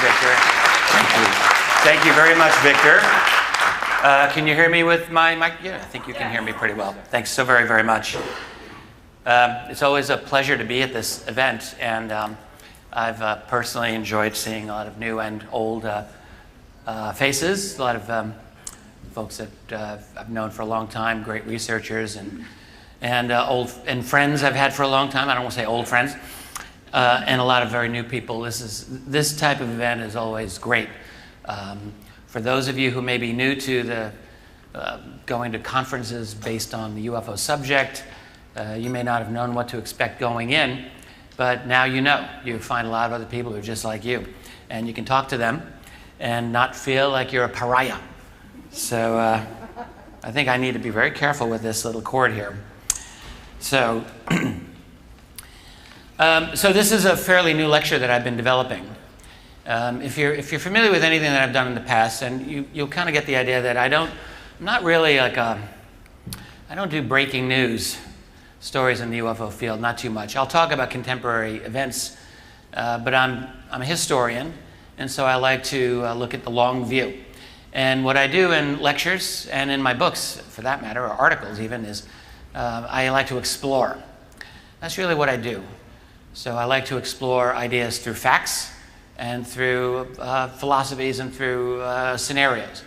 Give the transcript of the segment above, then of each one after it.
Victor. Thank you. Thank you very much, Victor. Can you hear me with my mic? Yeah, I think you can hear me pretty well. Thanks so very, very much. It's always a pleasure to be at this event, and I've personally enjoyed seeing a lot of new and old faces, a lot of folks that I've known for a long time, great researchers, and old friends I've had for a long time. I don't want to say old friends, and a lot of very new people. This type of event is always great. For those of you who may be new to the going to conferences based on the UFO subject, you may not have known what to expect going in, but now you know. You find a lot of other people who are just like you, and you can talk to them and not feel like you're a pariah. So I think I need to be very careful with this little cord here. So, so this is a fairly new lecture that I've been developing. If you're familiar with anything that I've done in the past, and you'll kind of get the idea that I'm not really like I don't do breaking news stories in the UFO field, not too much. I'll talk about contemporary events, but I'm a historian, and so I like to look at the long view. And what I do in lectures, and in my books, for that matter, or articles even, is I like to explore. That's really what I do. So I like to explore ideas through facts, and through philosophies, and through scenarios,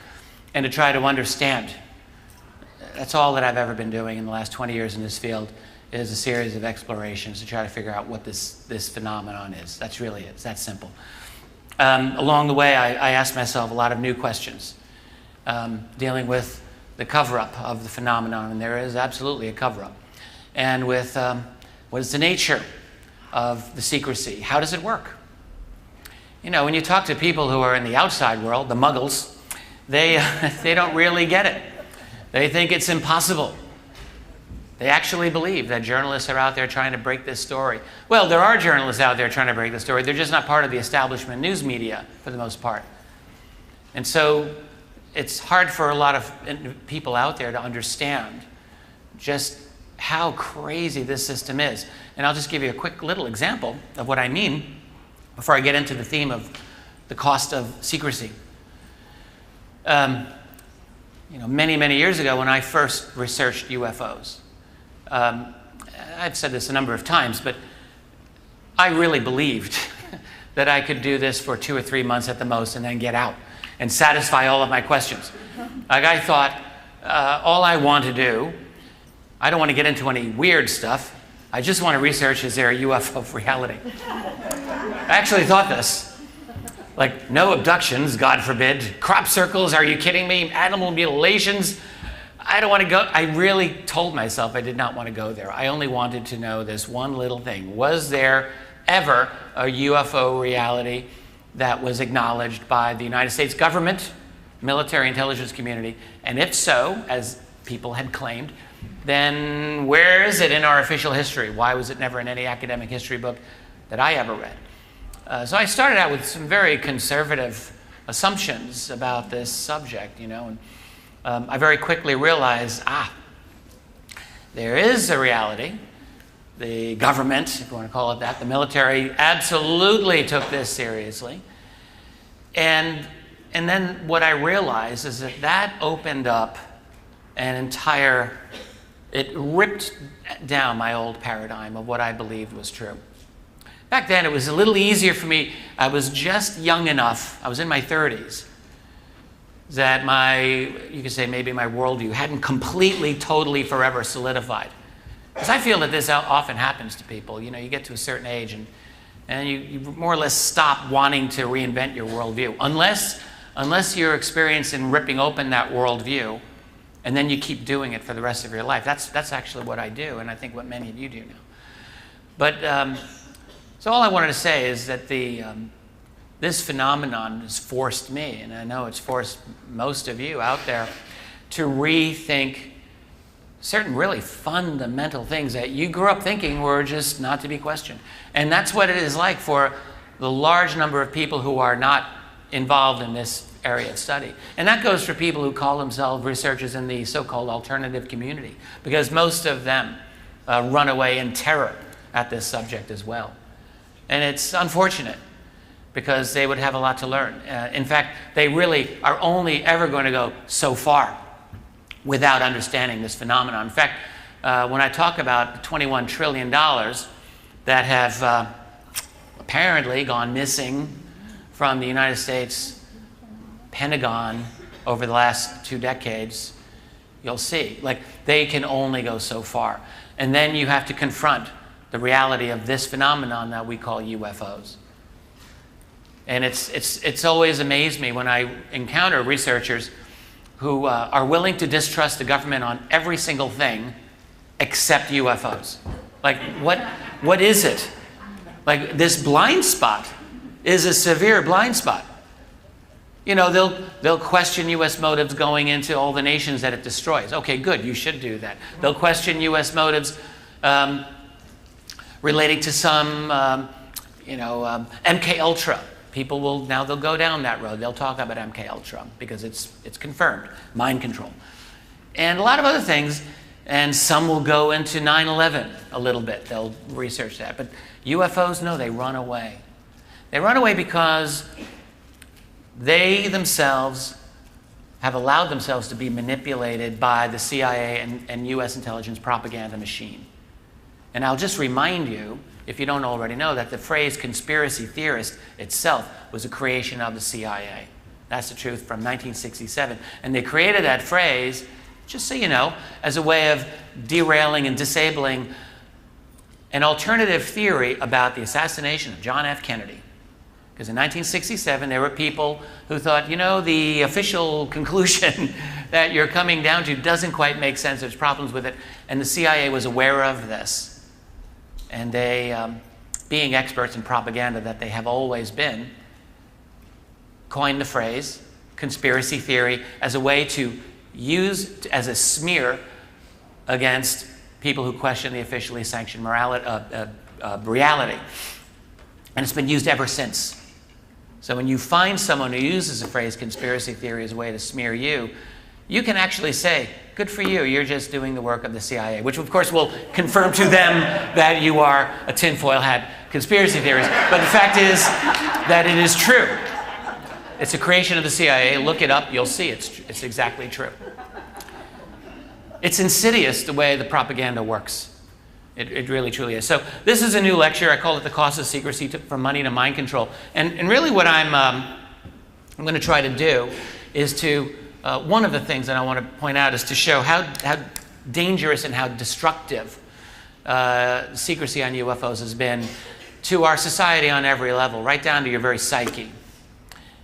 and to try to understand. That's all that I've ever been doing in the last 20 years in this field, is a series of explorations to try to figure out what this phenomenon is. That's really it. It's that simple. Along the way, I asked myself a lot of new questions, dealing with the cover-up of the phenomenon, and there is absolutely a cover-up, and with what is the nature of the secrecy? How does it work? You know, when you talk to people who are in the outside world, the muggles, they don't really get it. They think it's impossible. They actually believe that journalists are out there trying to break this story. Well, there are journalists out there trying to break the story. They're just not part of the establishment news media for the most part. And so it's hard for a lot of people out there to understand just how crazy this system is. And I'll just give you a quick little example of what I mean before I get into the theme of the cost of secrecy. You know, many, many years ago when I first researched UFOs, I've said this a number of times, but I really believed that I could do this for 2 or 3 months at the most and then get out and satisfy all of my questions. Like I thought, all I want to do, I don't want to get into any weird stuff. I just want to research, is there a UFO reality? I actually thought this. Like, no abductions, God forbid. Crop circles, are you kidding me? Animal mutilations. I don't want to go. I really told myself I did not want to go there. I only wanted to know this one little thing. Was there ever a UFO reality that was acknowledged by the United States government, military intelligence community? And if so, as people had claimed, then where is it in our official history? Why was it never in any academic history book that I ever read? So I started out with some very conservative assumptions about this subject, you know, and I very quickly realized, there is a reality. The government, if you want to call it that, the military absolutely took this seriously. And then what I realized is that opened up an entire, it ripped down my old paradigm of what I believed was true. Back then, it was a little easier for me. I was just young enough, I was in my 30s, that you could say maybe my worldview hadn't completely, totally, forever solidified. Because I feel that this often happens to people. You know, you get to a certain age and you more or less stop wanting to reinvent your worldview. Unless you're experienced in ripping open that worldview, and then you keep doing it for the rest of your life. That's actually what I do, and I think what many of you do now. But so all I wanted to say is that this phenomenon has forced me, and I know it's forced most of you out there, to rethink certain really fundamental things that you grew up thinking were just not to be questioned. And that's what it is like for the large number of people who are not involved in this area of study. And that goes for people who call themselves researchers in the so-called alternative community, because most of them run away in terror at this subject as well. And it's unfortunate because they would have a lot to learn. In fact, they really are only ever going to go so far without understanding this phenomenon. In fact, when I talk about the $21 trillion that have apparently gone missing from the United States Pentagon over the last 2 decades, you'll see, like, they can only go so far. And then you have to confront the reality of this phenomenon that we call UFOs. And it's always amazed me when I encounter researchers who are willing to distrust the government on every single thing except UFOs. Like, what is it? Like, this blind spot is a severe blind spot. You know, they'll question U.S. motives going into all the nations that it destroys. Okay, good, you should do that. They'll question U.S. motives relating to some, MK Ultra. People will, now they'll go down that road. They'll talk about MK Ultra because it's confirmed, mind control. And a lot of other things, and some will go into 9/11 a little bit. They'll research that. But UFOs, no, they run away. They run away because they themselves have allowed themselves to be manipulated by the CIA and U.S. intelligence propaganda machine. And I'll just remind you, if you don't already know, that the phrase conspiracy theorist itself was a creation of the CIA. That's the truth, from 1967. And they created that phrase, just so you know, as a way of derailing and disabling an alternative theory about the assassination of John F. Kennedy. Because in 1967, there were people who thought, you know, the official conclusion that you're coming down to doesn't quite make sense. There's problems with it. And the CIA was aware of this. And they, being experts in propaganda that they have always been, coined the phrase conspiracy theory as a way to use as a smear against people who question the officially sanctioned reality. And it's been used ever since. So when you find someone who uses the phrase conspiracy theory as a way to smear you, you can actually say, good for you, you're just doing the work of the CIA, which of course will confirm to them that you are a tinfoil hat conspiracy theorist. But the fact is that it is true. It's a creation of the CIA. Look it up, you'll see it's exactly true. It's insidious the way the propaganda works. It really, truly is. So this is a new lecture. I call it The Cost of Secrecy from Money to Mind Control. And really what I'm going to try to do is to, one of the things that I want to point out is to show how dangerous and how destructive secrecy on UFOs has been to our society on every level, right down to your very psyche.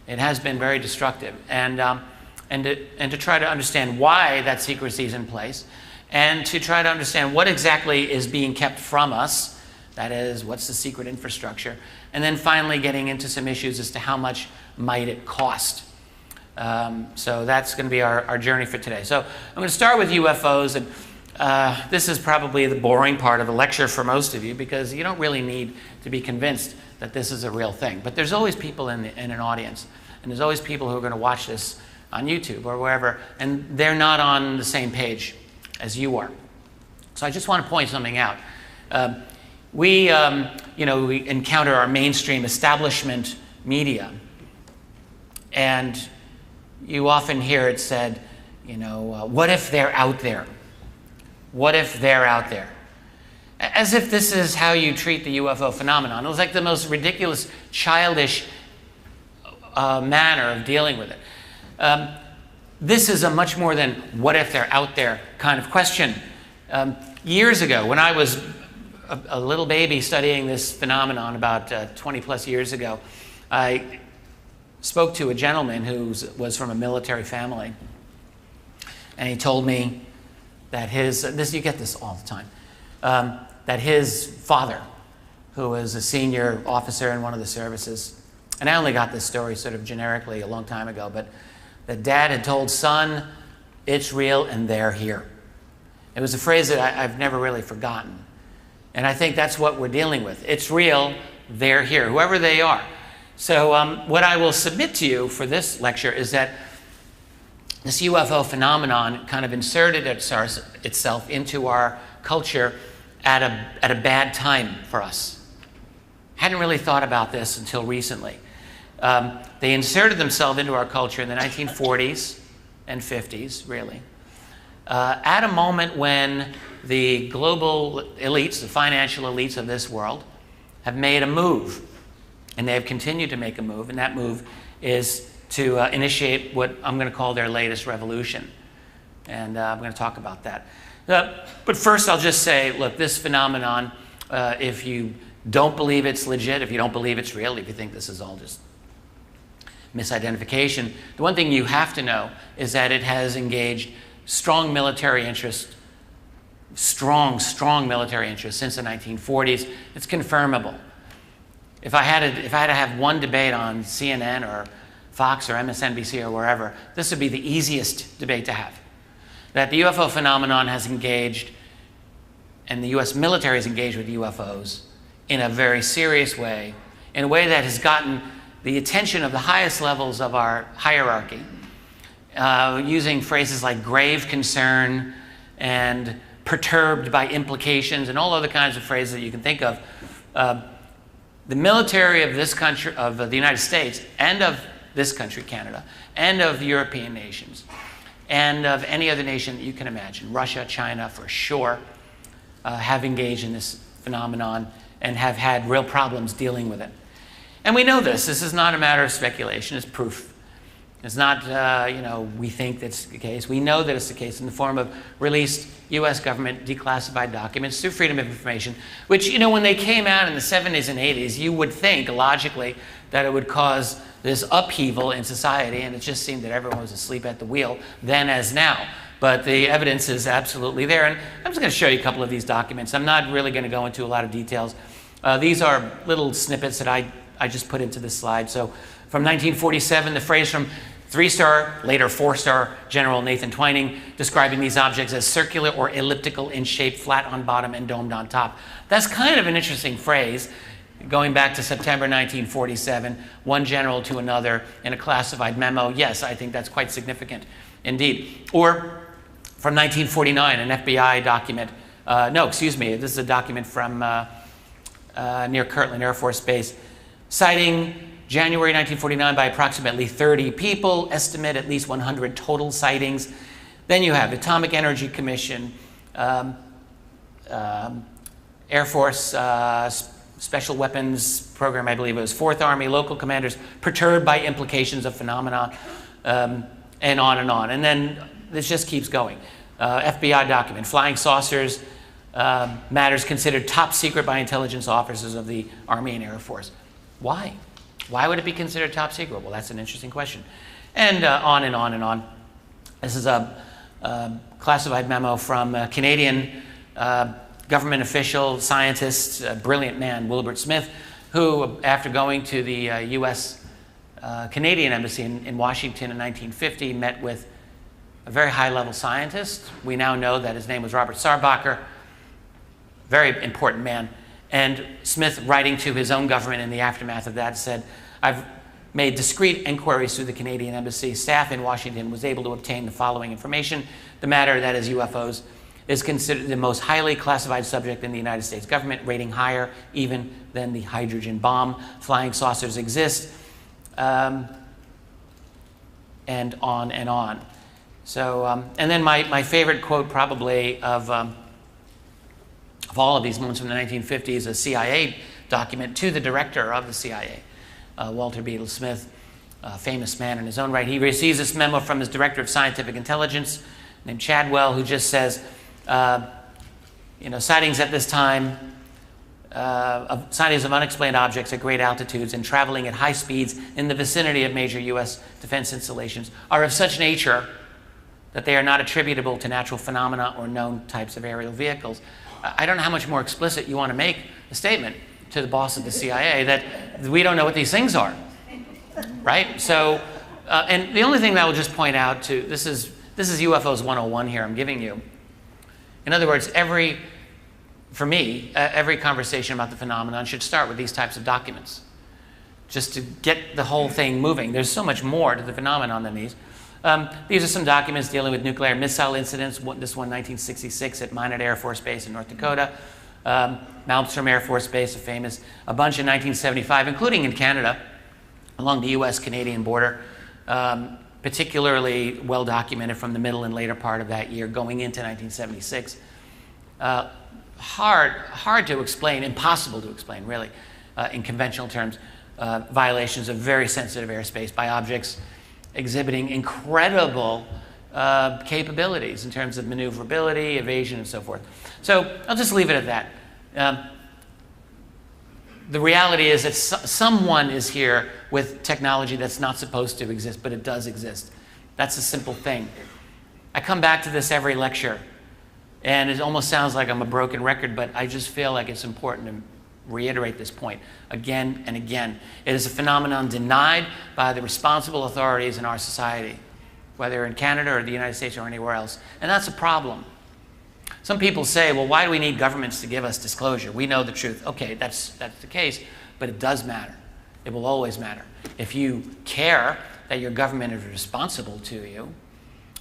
It has been very destructive. And to try to understand why that secrecy is in place, and to try to understand what exactly is being kept from us, that is, what's the secret infrastructure, and then finally getting into some issues as to how much might it cost. So that's going to be our journey for today. So I'm going to start with UFOs, and this is probably the boring part of the lecture for most of you, because you don't really need to be convinced that this is a real thing. But there's always people in an audience, and there's always people who are going to watch this on YouTube or wherever, and they're not on the same page as you are. So I just want to point something out. We encounter our mainstream establishment media, and you often hear it said, what if they're out there? What if they're out there? As if this is how you treat the UFO phenomenon. It was like the most ridiculous, childish manner of dealing with it. This is a much more than what if they're out there kind of question. Years ago, when I was a little baby studying this phenomenon about 20 plus years ago, I spoke to a gentleman who was from a military family, and he told me that you get this all the time, that his father, who was a senior officer in one of the services, and I only got this story sort of generically a long time ago, but that dad had told son, it's real and they're here. It was a phrase that I've never really forgotten. And I think that's what we're dealing with. It's real, they're here, whoever they are. So what I will submit to you for this lecture is that this UFO phenomenon kind of inserted itself into our culture at a bad time for us. Hadn't really thought about this until recently. They inserted themselves into our culture in the 1940s and 50s, really, at a moment when the global elites, the financial elites of this world, have made a move. And they have continued to make a move, and that move is to initiate what I'm going to call their latest revolution. And I'm going to talk about that. But first, I'll just say, look, this phenomenon, if you don't believe it's legit, if you don't believe it's real, if you think this is all just misidentification, the one thing you have to know is that it has engaged strong military interest, strong military interest since the 1940s. It's confirmable. If I had to have one debate on CNN or Fox or MSNBC or wherever, this would be the easiest debate to have. That the UFO phenomenon has engaged, and the US military has engaged with UFOs in a very serious way, in a way that has gotten the attention of the highest levels of our hierarchy, using phrases like grave concern and perturbed by implications and all other kinds of phrases that you can think of. The military of this country, of the United States, and of this country, Canada, and of European nations, and of any other nation that you can imagine, Russia, China, for sure, have engaged in this phenomenon and have had real problems dealing with it. And we know this. This is not a matter of speculation. It's proof. It's not, we think that's the case. We know that it's the case in the form of released U.S. government declassified documents through Freedom of Information, which, when they came out in the 70s and 80s, you would think, logically, that it would cause this upheaval in society, and it just seemed that everyone was asleep at the wheel, then as now. But the evidence is absolutely there, and I'm just going to show you a couple of these documents. I'm not really going to go into a lot of details. These are little snippets that I just put into this slide. So from 1947, the phrase from three-star, later four-star General Nathan Twining, describing these objects as circular or elliptical in shape, flat on bottom and domed on top. That's kind of an interesting phrase, going back to September 1947, one general to another in a classified memo. Yes, I think that's quite significant indeed. Or from 1949, an FBI document. This is a document from near Kirtland Air Force Base, citing January 1949 by approximately 30 people, estimate at least 100 total sightings. Then you have Atomic Energy Commission, Air Force Special Weapons Program, I believe it was, Fourth Army, local commanders perturbed by implications of phenomena, and on and on. And then this just keeps going. FBI document, flying saucers, matters considered top secret by intelligence officers of the Army and Air Force. Why? Why would it be considered top secret? Well, that's an interesting question. And on and on and on. This is a classified memo from a Canadian government official, scientist, a brilliant man, Wilbert Smith, who, after going to the U.S. Canadian Embassy in Washington in 1950, met with a very high-level scientist. We now know that his name was Robert Sarbacher, very important man. And Smith, writing to his own government in the aftermath of that, said, I've made discreet inquiries through the Canadian Embassy. Staff in Washington was able to obtain the following information. The matter, that is UFOs, is considered the most highly classified subject in the United States government, rating higher even than the hydrogen bomb. Flying saucers exist, and on and on. So, and then my favorite quote probably of all of these moments from the 1950s, a CIA document to the director of the CIA, Walter Beadle Smith, a famous man in his own right. He receives this memo from his director of scientific intelligence named Chadwell, who just says, sightings at this time, sightings of unexplained objects at great altitudes and traveling at high speeds in the vicinity of major U.S. defense installations are of such nature that they are not attributable to natural phenomena or known types of aerial vehicles. I don't know how much more explicit you want to make a statement to the boss of the CIA that we don't know what these things are, right? So, and the only thing that I will just point out to, this is UFOs 101 here I'm giving you. In other words, for me, every conversation about the phenomenon should start with these types of documents, just to get the whole thing moving. There's so much more to the phenomenon than these. These are some documents dealing with nuclear missile incidents. This one, 1966 at Minot Air Force Base in North Dakota. Malmstrom Air Force Base, a bunch in 1975, including in Canada, along the US-Canadian border, particularly well documented from the middle and later part of that year going into 1976. Hard to explain, impossible to explain really, in conventional terms, violations of very sensitive airspace by objects exhibiting incredible capabilities in terms of maneuverability, evasion, and so forth. So I'll just leave it at that. The reality is that someone is here with technology that's not supposed to exist, but it does exist. That's a simple thing. I come back to this every lecture, and it almost sounds like I'm a broken record, but I just feel like it's important to reiterate this point again and again. It is a phenomenon denied by the responsible authorities in our society, whether in Canada or the United States or anywhere else, and that's a problem. Some people say, well, why do we need governments to give us disclosure? We know the truth. Okay, that's the case, but it does matter. It will always matter. If you care that your government is responsible to you,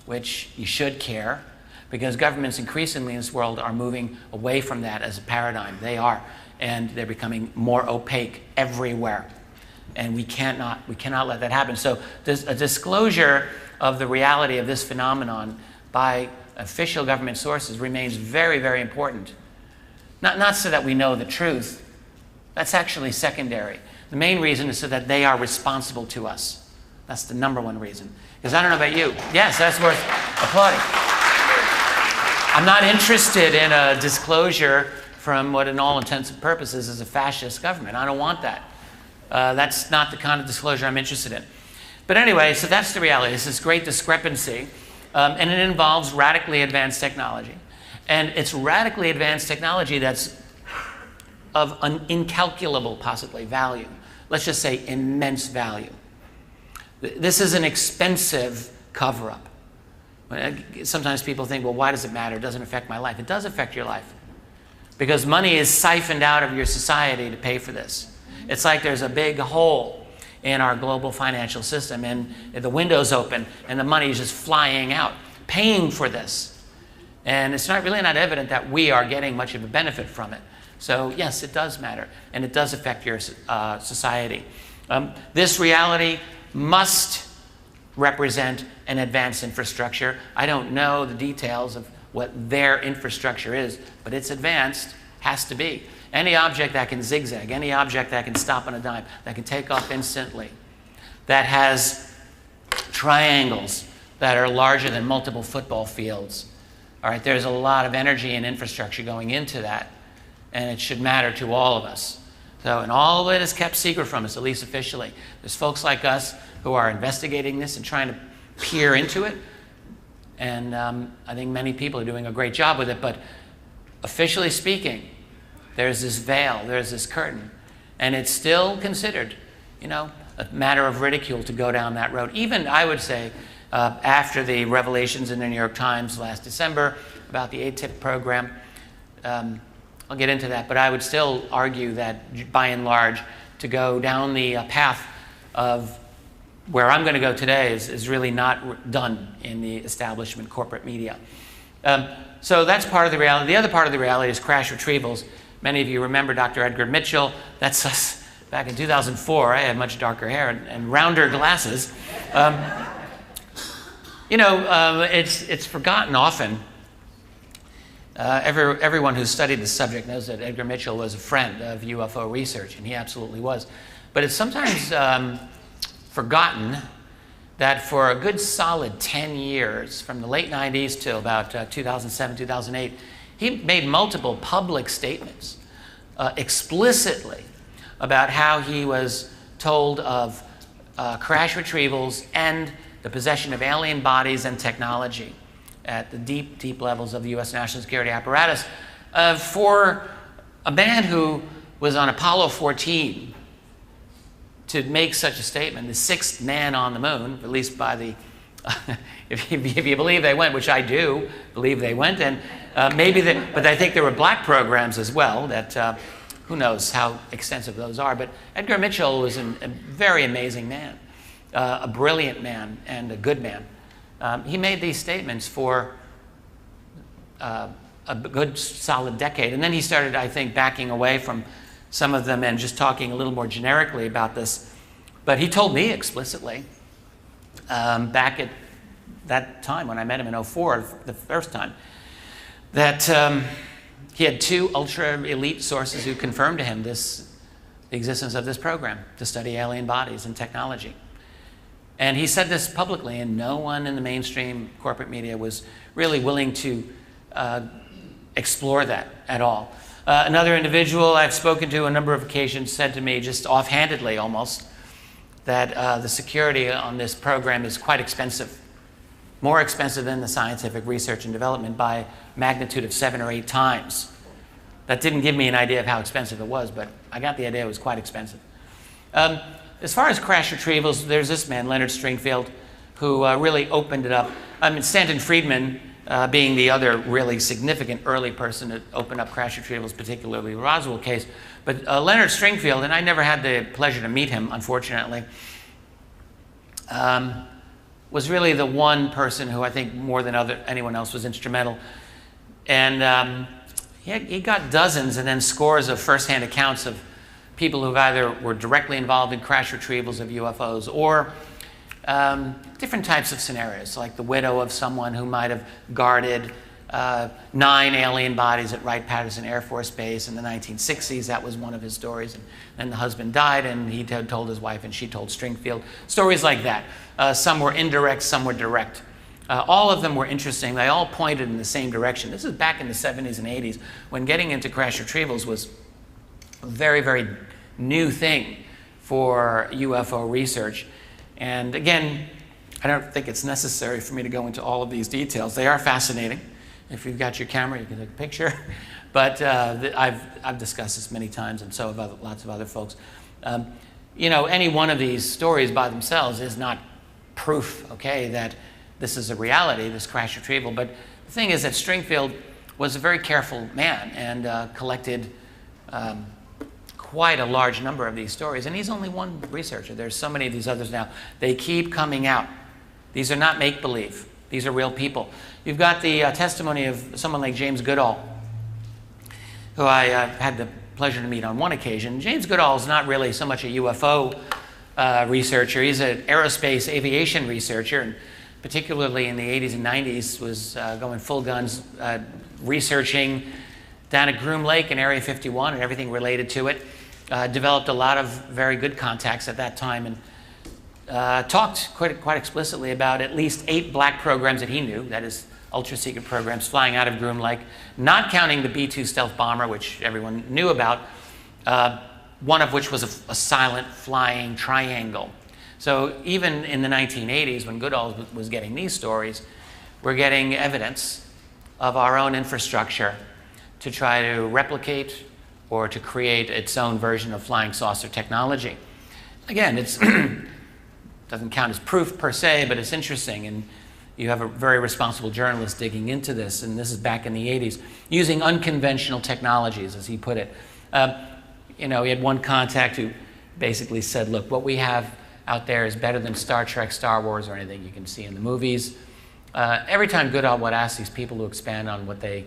which you should care, because governments increasingly in this world are moving away from that as a paradigm. They are, and they're becoming more opaque everywhere. And we cannot let that happen. So there's a disclosure of the reality of this phenomenon by official government sources remains very, very important. Not so that we know the truth. That's actually secondary. The main reason is so that they are responsible to us. That's the number one reason. Because I don't know about you. Yes, that's worth applauding. I'm not interested in a disclosure from what in all intents and purposes is a fascist government. I don't want that. That's not the kind of disclosure I'm interested in. But anyway, so that's the reality. It's this great discrepancy. And it involves radically advanced technology. And it's radically advanced technology that's of an incalculable, possibly, value. Let's just say immense value. This is an expensive cover-up. Sometimes people think, well, why does it matter? It doesn't affect my life. It does affect your life. Because money is siphoned out of your society to pay for this. It's like there's a big hole in our global financial system, and the window's open, and the money is just flying out, paying for this. And it's really not evident that we are getting much of a benefit from it. So yes, it does matter, and it does affect your society. This reality must represent an advanced infrastructure. I don't know the details of what their infrastructure is, but it's advanced, has to be. Any object that can zigzag, any object that can stop on a dime, that can take off instantly, that has triangles that are larger than multiple football fields. All right, there's a lot of energy and infrastructure going into that, and it should matter to all of us. So, and all of it is kept secret from us, at least officially. There's folks like us who are investigating this and trying to peer into it, and I think many people are doing a great job with it, but officially speaking, there's this veil, there's this curtain, and it's still considered, a matter of ridicule to go down that road. Even, I would say, after the revelations in the New York Times last December about the ATIP program, I'll get into that, but I would still argue that, by and large, to go down the path of where I'm going to go today is really not done in the establishment corporate media. So that's part of the reality. The other part of the reality is crash retrievals. Many of you remember Dr. Edgar Mitchell. That's us back in 2004. I had much darker hair and rounder glasses. It's forgotten often. Everyone who's studied this subject knows that Edgar Mitchell was a friend of UFO research, and he absolutely was. But it's sometimes forgotten that for a good solid 10 years, from the late 90s till about 2007, 2008, he made multiple public statements explicitly about how he was told of crash retrievals and the possession of alien bodies and technology at the deep, deep levels of the U.S. national security apparatus. For a man who was on Apollo 14 to make such a statement, the sixth man on the moon, at least by the, if you believe they went, which I do believe they went, and but I think there were black programs as well that, who knows how extensive those are, but Edgar Mitchell was a very amazing man, a brilliant man and a good man. He made these statements for a good solid decade, and then he started, I think, backing away from some of them and just talking a little more generically about this But he told me explicitly, back at that time when I met him in '04, the first time, that he had 2 ultra-elite sources who confirmed to him the existence of this program to study alien bodies and technology. And he said this publicly, and no one in the mainstream corporate media was really willing to explore that at all. Another individual I've spoken to on a number of occasions said to me, just offhandedly almost, that the security on this program is quite expensive, more expensive than the scientific research and development by a magnitude of 7 or 8 times. That didn't give me an idea of how expensive it was, but I got the idea it was quite expensive. As far as crash retrievals, there's this man, Leonard Stringfield, who really opened it up. I mean, Stanton Friedman being the other really significant early person to open up crash retrievals, particularly the Roswell case. But Leonard Stringfield, and I never had the pleasure to meet him, unfortunately, was really the one person who I think more than anyone else was instrumental. And he got dozens and then scores of firsthand accounts of people who either were directly involved in crash retrievals of UFOs or different types of scenarios, like the widow of someone who might have guarded 9 alien bodies at Wright-Patterson Air Force Base in the 1960s. That was one of his stories. And then the husband died, and he told his wife, and she told Stringfield. Stories like that. Some were indirect, some were direct. All of them were interesting. They all pointed in the same direction. This is back in the 70s and 80s, when getting into crash retrievals was a very, very new thing for UFO research. And again, I don't think it's necessary for me to go into all of these details. They are fascinating. If you've got your camera, you can take a picture. But I've discussed this many times, and so have lots of other folks. You know, any one of these stories by themselves is not proof, okay, that this is a reality, this crash retrieval. But the thing is that Stringfield was a very careful man and collected quite a large number of these stories. And he's only one researcher. There's so many of these others now. They keep coming out. These are not make-believe. These are real people. You've got the testimony of someone like James Goodall, who I had the pleasure to meet on one occasion. James Goodall is not really so much a UFO researcher. He's an aerospace aviation researcher, and particularly in the 80s and 90s was going full guns researching down at Groom Lake in Area 51 and everything related to it. Developed a lot of very good contacts at that time, and talked quite explicitly about at least 8 black programs that he knew, that is ultra-secret programs flying out of Groom Lake, not counting the B-2 stealth bomber, which everyone knew about, one of which was a silent flying triangle. So even in the 1980s, when Goodall was getting these stories, we're getting evidence of our own infrastructure to try to replicate or to create its own version of flying saucer technology. Again, it doesn't count as proof per se, but it's interesting, and you have a very responsible journalist digging into this, and this is back in the 80s, using unconventional technologies, as he put it. You know, he had one contact who basically said, look, what we have out there is better than Star Trek, Star Wars, or anything you can see in the movies. Every time Goodall would ask these people to expand on what they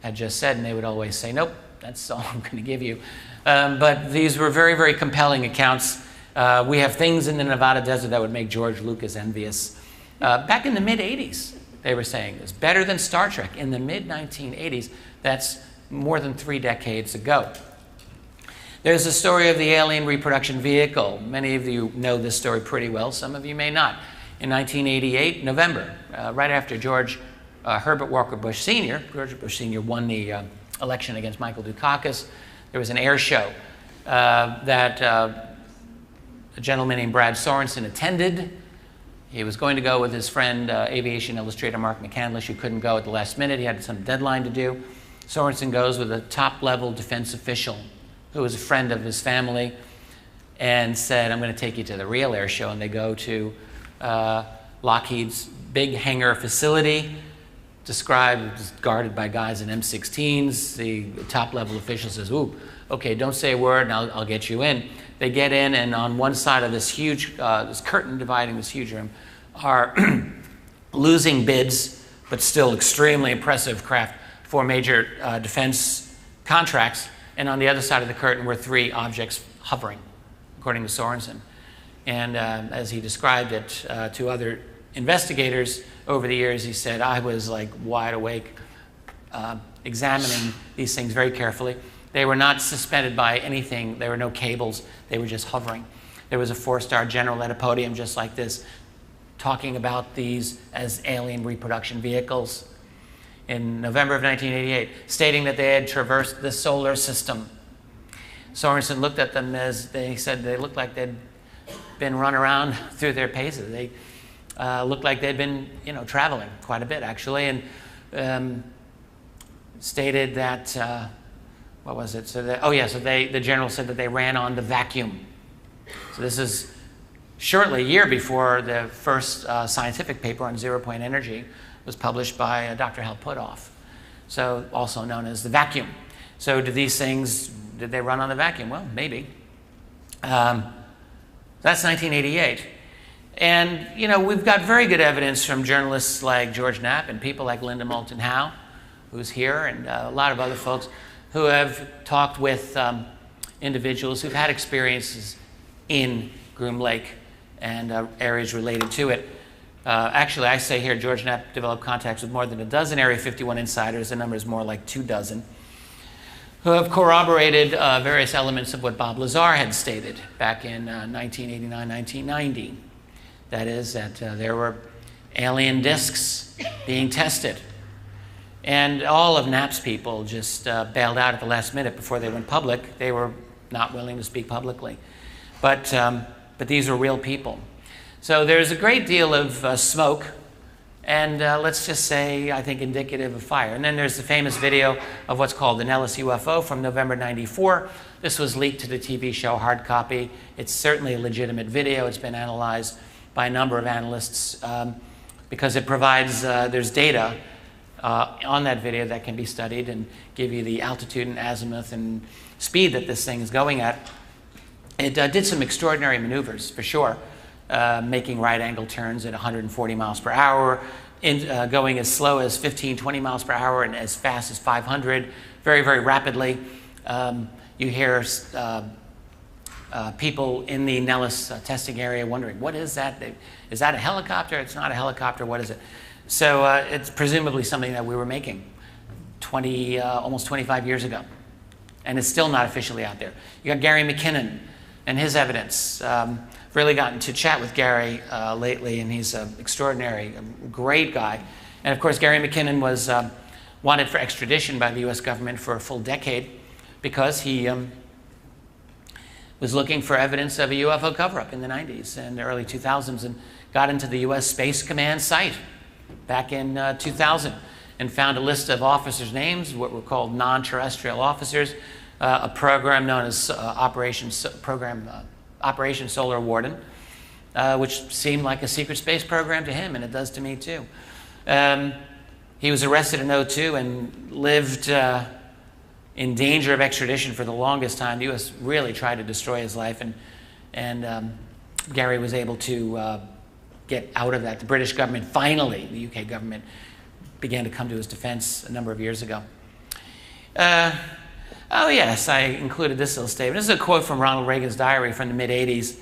had just said, and they would always say, nope, that's all I'm going to give you. But these were very, very compelling accounts. We have things in the Nevada desert that would make George Lucas envious. Back in the mid-'80s, they were saying this. Better than Star Trek in the mid-1980s. That's more than 3 decades ago. There's the story of the alien reproduction vehicle. Many of you know this story pretty well. Some of you may not. In 1988, November, right after George Herbert Walker Bush Sr., George Bush Sr. won the election against Michael Dukakis, there was an air show that a gentleman named Brad Sorensen attended. He was going to go with his friend, aviation illustrator Mark McCandlish, who couldn't go at the last minute. He had some deadline to do. Sorensen goes with a top-level defense official who was a friend of his family and said, I'm going to take you to the real air show. And they go to Lockheed's big hangar facility, described as guarded by guys in M16s. The top-level official says, ooh, okay, don't say a word, and I'll get you in. They get in, and on one side of this huge, this curtain dividing this huge room, are losing bids, but still extremely impressive craft for major defense contracts. And on the other side of the curtain were 3 objects hovering, according to Sorensen. And as he described it to other investigators over the years, he said, I was like wide awake, examining these things very carefully. They were not suspended by anything. There were no cables. They were just hovering. There was a 4-star general at a podium just like this, talking about these as alien reproduction vehicles in November of 1988, stating that they had traversed the solar system. Sorensen looked at them as they said they looked like they'd been run around through their paces. They looked like they'd been, traveling quite a bit, actually, and stated that, what was it? So the general said that they ran on the vacuum. So this is shortly, a year before the first scientific paper on zero-point energy was published by Dr. Hal Puthoff, so also known as the vacuum. So did these things, did they run on the vacuum? Well, maybe. That's 1988. And, we've got very good evidence from journalists like George Knapp and people like Linda Moulton Howe, who's here, and a lot of other folks who have talked with individuals who've had experiences in Groom Lake and areas related to it. Actually, I say here George Knapp developed contacts with more than a dozen Area 51 insiders. The number is more like 24, who have corroborated various elements of what Bob Lazar had stated back in 1989, 1990. That is, that there were alien discs being tested. And all of Knapp's people just bailed out at the last minute before they went public. They were not willing to speak publicly. But these are real people. So there's a great deal of smoke, and let's just say, I think, indicative of fire. And then there's the famous video of what's called the Nellis UFO from November '94. This was leaked to the TV show Hard Copy. It's certainly a legitimate video. It's been analyzed by a number of analysts because it provides, there's data on that video that can be studied and give you the altitude and azimuth and speed that this thing is going at. It did some extraordinary maneuvers, for sure, making right-angle turns at 140 miles per hour, going as slow as 15, 20 miles per hour and as fast as 500, very, very rapidly. You hear people in the Nellis testing area wondering, what is that? Is that a helicopter? It's not a helicopter. What is it? So it's presumably something that we were making almost 25 years ago. And it's still not officially out there. You got Gary McKinnon and his evidence. Really gotten to chat with Gary lately, and he's extraordinary, a great guy. And of course, Gary McKinnon was wanted for extradition by the US government for a full decade because he was looking for evidence of a UFO cover-up in the 90s and the early 2000s, and got into the US Space Command site back in 2000 and found a list of officers' names, what were called non-terrestrial officers, a program known as Operation Solar Warden, which seemed like a secret space program to him, and it does to me too. He was arrested in '02 and lived in danger of extradition for the longest time. The U.S. really tried to destroy his life, and Gary was able to get out of that. The British government, finally, the UK government, began to come to his defense a number of years ago. Oh yes, I included this little statement. This is a quote from Ronald Reagan's diary from the mid-'80s.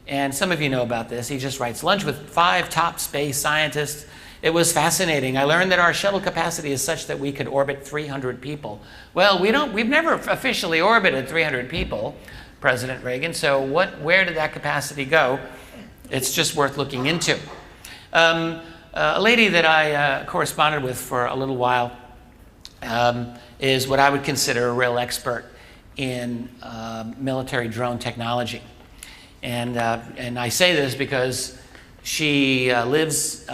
And some of you know about this. He just writes, lunch with 5 top space scientists. It was fascinating. I learned that our shuttle capacity is such that we could orbit 300 people. Well, we've never officially orbited 300 people, President Reagan. So where did that capacity go? It's just worth looking into. A lady that I corresponded with for a little while is what I would consider a real expert in military drone technology. And I say this because she lives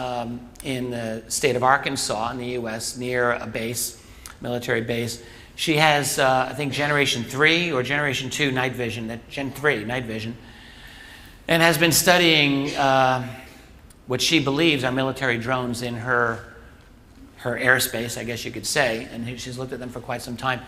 in the state of Arkansas in the U.S. near a base, military base. She has, I think, Generation 3 or Generation 2 night vision, Gen 3 night vision, and has been studying what she believes are military drones in her airspace, I guess you could say, and she's looked at them for quite some time,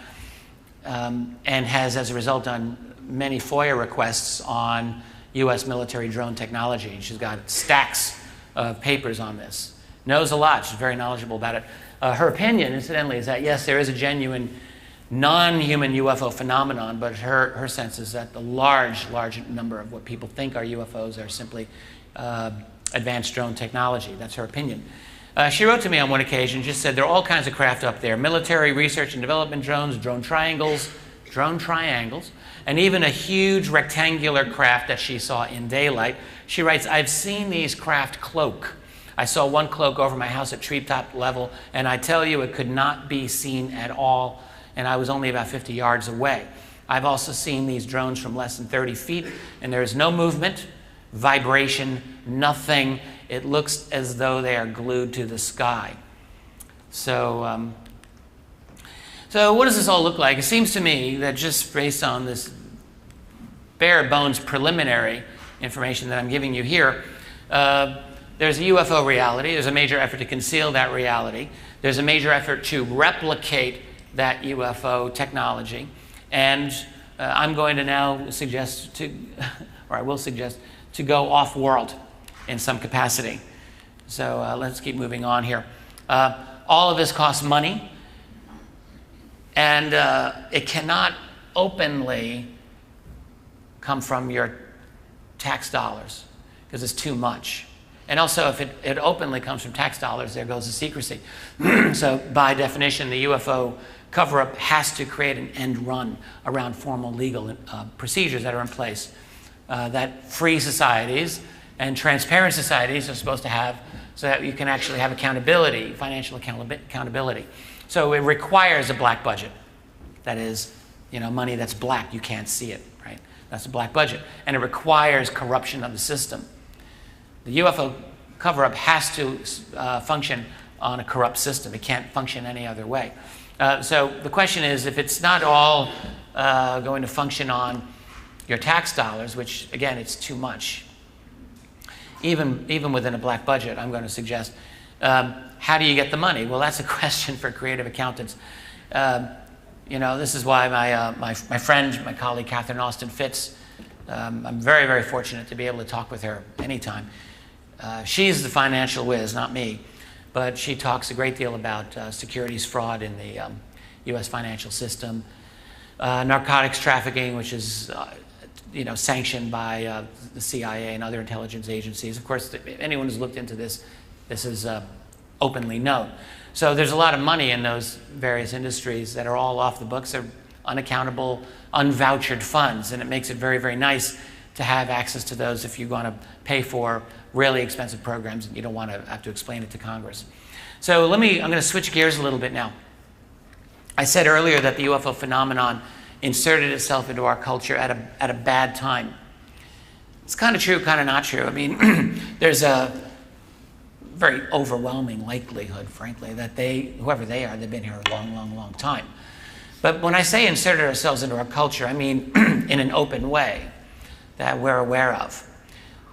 and has, as a result, done many FOIA requests on U.S. military drone technology. She's got stacks of papers on this. Knows a lot. She's very knowledgeable about it. Her opinion, incidentally, is that yes, there is a genuine non-human UFO phenomenon, but her sense is that the large number of what people think are UFOs are simply advanced drone technology. That's her opinion. She wrote to me on one occasion, just said there are all kinds of craft up there: military research and development drones, drone triangles, and even a huge rectangular craft that she saw in daylight. She writes, "I've seen these craft cloak. I saw one cloak over my house at treetop level, and I tell you it could not be seen at all, and I was only about 50 yards away. I've also seen these drones from less than 30 feet, and there is no movement, vibration, nothing. It looks as though they are glued to the sky." So, so what does this all look like? It seems to me that just based on this bare bones preliminary information that I'm giving you here, there's a UFO reality. There's a major effort to conceal that reality. There's a major effort to replicate that UFO technology. And I'm going to now suggest to, or I will suggest, to go off-world in some capacity. So let's keep moving on here. All of this costs money, and it cannot openly come from your tax dollars because it's too much. And also, if it openly comes from tax dollars, there goes the secrecy. So by definition, the UFO cover-up has to create an end run around formal legal procedures that are in place that free societies and transparent societies are supposed to have, so that you can actually have accountability, financial accountability. So it requires a black budget. That is, money that's black, you can't see it, right? That's a black budget. And it requires corruption of the system. The UFO cover-up has to function on a corrupt system. It can't function any other way. So the question is, if it's not all going to function on your tax dollars, which again, it's too much, even within a black budget, I'm going to suggest, how do you get the money? Well, that's a question for creative accountants. This is why my friend, my colleague, Catherine Austin Fitz, I'm very, very fortunate to be able to talk with her anytime. She's the financial whiz, not me, but she talks a great deal about securities fraud in the U.S. financial system, narcotics trafficking, which is sanctioned by the CIA and other intelligence agencies. Of course, anyone who's looked into this, this is openly known. So there's a lot of money in those various industries that are all off the books. They're unaccountable, unvouchered funds, and it makes it very, very nice to have access to those if you want to pay for really expensive programs and you don't want to have to explain it to Congress. So I'm going to switch gears a little bit now. I said earlier that the UFO phenomenon inserted itself into our culture at a bad time. It's kind of true, kind of not true. I mean, there's a very overwhelming likelihood, frankly, that whoever they are, they've been here a long, long, long time. But when I say inserted ourselves into our culture, I mean in an open way that we're aware of.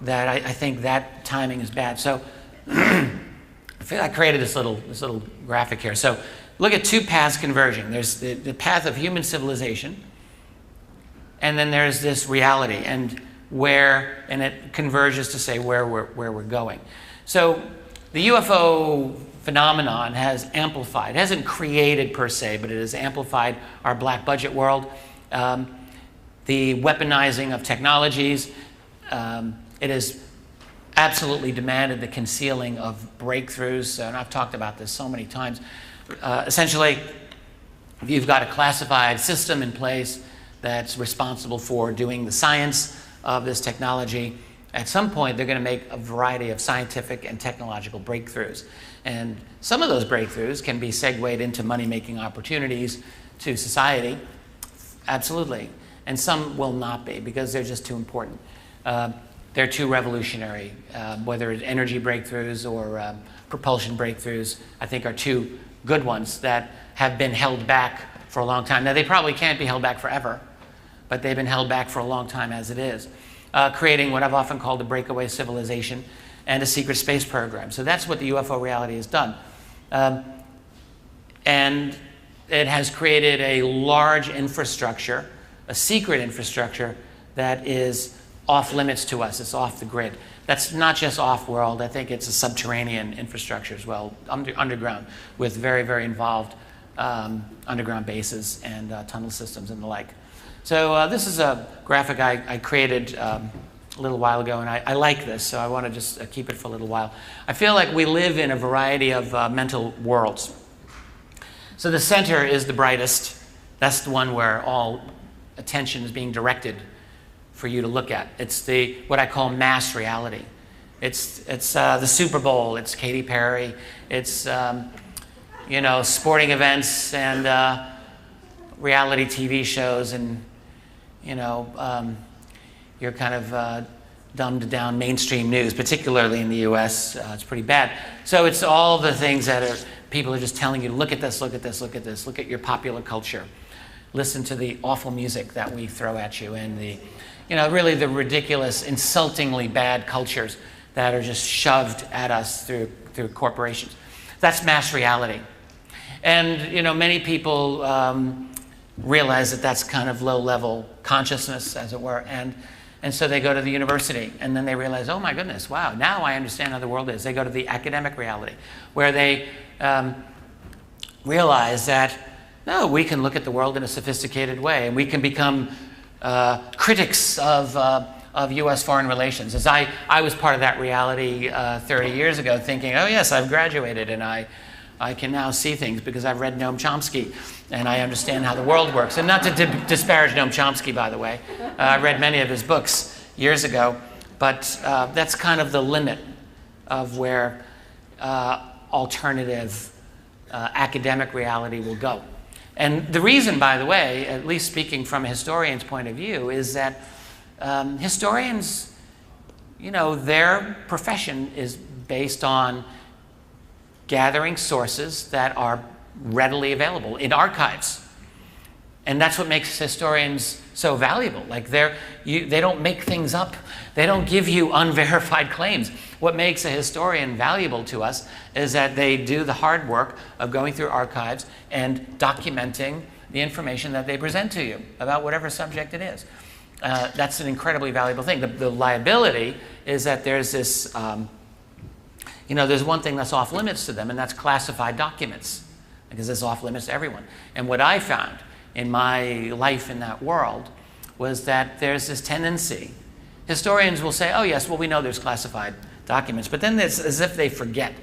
That I think that timing is bad. So I created this little graphic here. So look at two paths converging. There's the path of human civilization, and then there's this reality, and it converges to say where we're going. So the UFO phenomenon has amplified. It hasn't created per se, but it has amplified our black budget world, the weaponizing of technologies. It has absolutely demanded the concealing of breakthroughs, and I've talked about this so many times. Essentially, if you've got a classified system in place that's responsible for doing the science of this technology, at some point they're going to make a variety of scientific and technological breakthroughs. And some of those breakthroughs can be segued into money-making opportunities to society, absolutely. And some will not be because they're just too important. They're too revolutionary, whether it's energy breakthroughs or propulsion breakthroughs, I think are two good ones that have been held back for a long time. Now, they probably can't be held back forever, but they've been held back for a long time as it is, creating what I've often called a breakaway civilization and a secret space program. So that's what the UFO reality has done. And it has created a large infrastructure, a secret infrastructure that is off limits to us. It's off the grid. That's not just off-world. I think it's a subterranean infrastructure as well, underground, with very, very involved underground bases and tunnel systems and the like. So this is a graphic I created a little while ago, and I like this, so I want to just keep it for a little while. I feel like we live in a variety of mental worlds. So the center is the brightest. That's the one where all attention is being directed for you to look at. It's what I call mass reality. It's the Super Bowl. It's Katy Perry. It's sporting events and reality TV shows, and your kind of dumbed down mainstream news, particularly in the U.S. It's pretty bad. So it's all the things that people are just telling you, look at this, look at this, look at this, look at your popular culture. Listen to the awful music that we throw at you, and really the ridiculous, insultingly bad cultures that are just shoved at us through corporations. That's mass reality. And many people realize that that's kind of low-level consciousness, as it were, and so they go to the university, and then they realize, oh my goodness, wow, now I understand how the world is. They go to the academic reality, where they realize that, no, we can look at the world in a sophisticated way, and we can become critics of U.S. foreign relations. As I was part of that reality 30 years ago, thinking, oh yes, I've graduated, and I can now see things because I've read Noam Chomsky, and I understand how the world works. And not to disparage Noam Chomsky, by the way. I read many of his books years ago, but that's kind of the limit of where alternative academic reality will go. And the reason, by the way, at least speaking from a historian's point of view, is that historians, their profession is based on gathering sources that are readily available in archives. And that's what makes historians so valuable. Like they don't make things up. They don't give you unverified claims. What makes a historian valuable to us is that they do the hard work of going through archives and documenting the information that they present to you about whatever subject it is. That's an incredibly valuable thing. The liability is that there's this, there's one thing that's off limits to them, and that's classified documents, because it's off limits to everyone. And what I found in my life in that world was that there's this tendency. Historians will say, oh yes, well, we know there's classified documents, but then it's as if they forget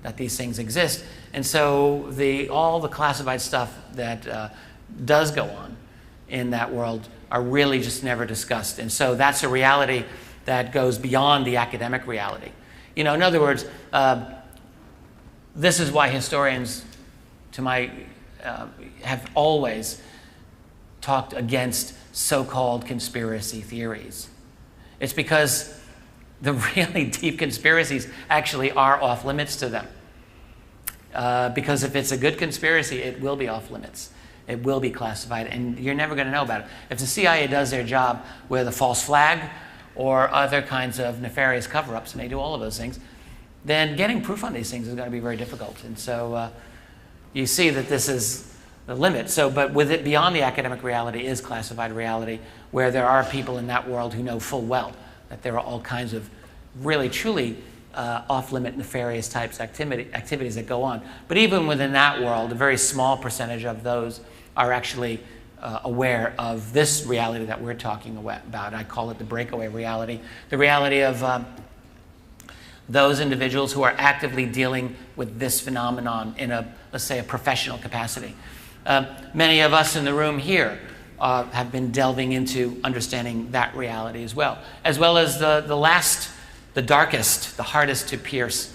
that these things exist. And so all the classified stuff that does go on in that world are really just never discussed. And so that's a reality that goes beyond the academic reality. In other words, this is why historians, have always talked against so-called conspiracy theories. It's because the really deep conspiracies actually are off limits to them. Because if it's a good conspiracy, it will be off limits. It will be classified, and you're never going to know about it. If the CIA does their job with a false flag or other kinds of nefarious cover-ups, and they do all of those things, then getting proof on these things is going to be very difficult. And so you see that this is the limit. But with it beyond the academic reality is classified reality, where there are people in that world who know full well that there are all kinds of really, truly off-limit nefarious types activities that go on. But even within that world, a very small percentage of those are actually aware of this reality that we're talking about. I call it the breakaway reality, the reality of those individuals who are actively dealing with this phenomenon in let's say, a professional capacity. Many of us in the room here have been delving into understanding that reality as well as the darkest, the hardest to pierce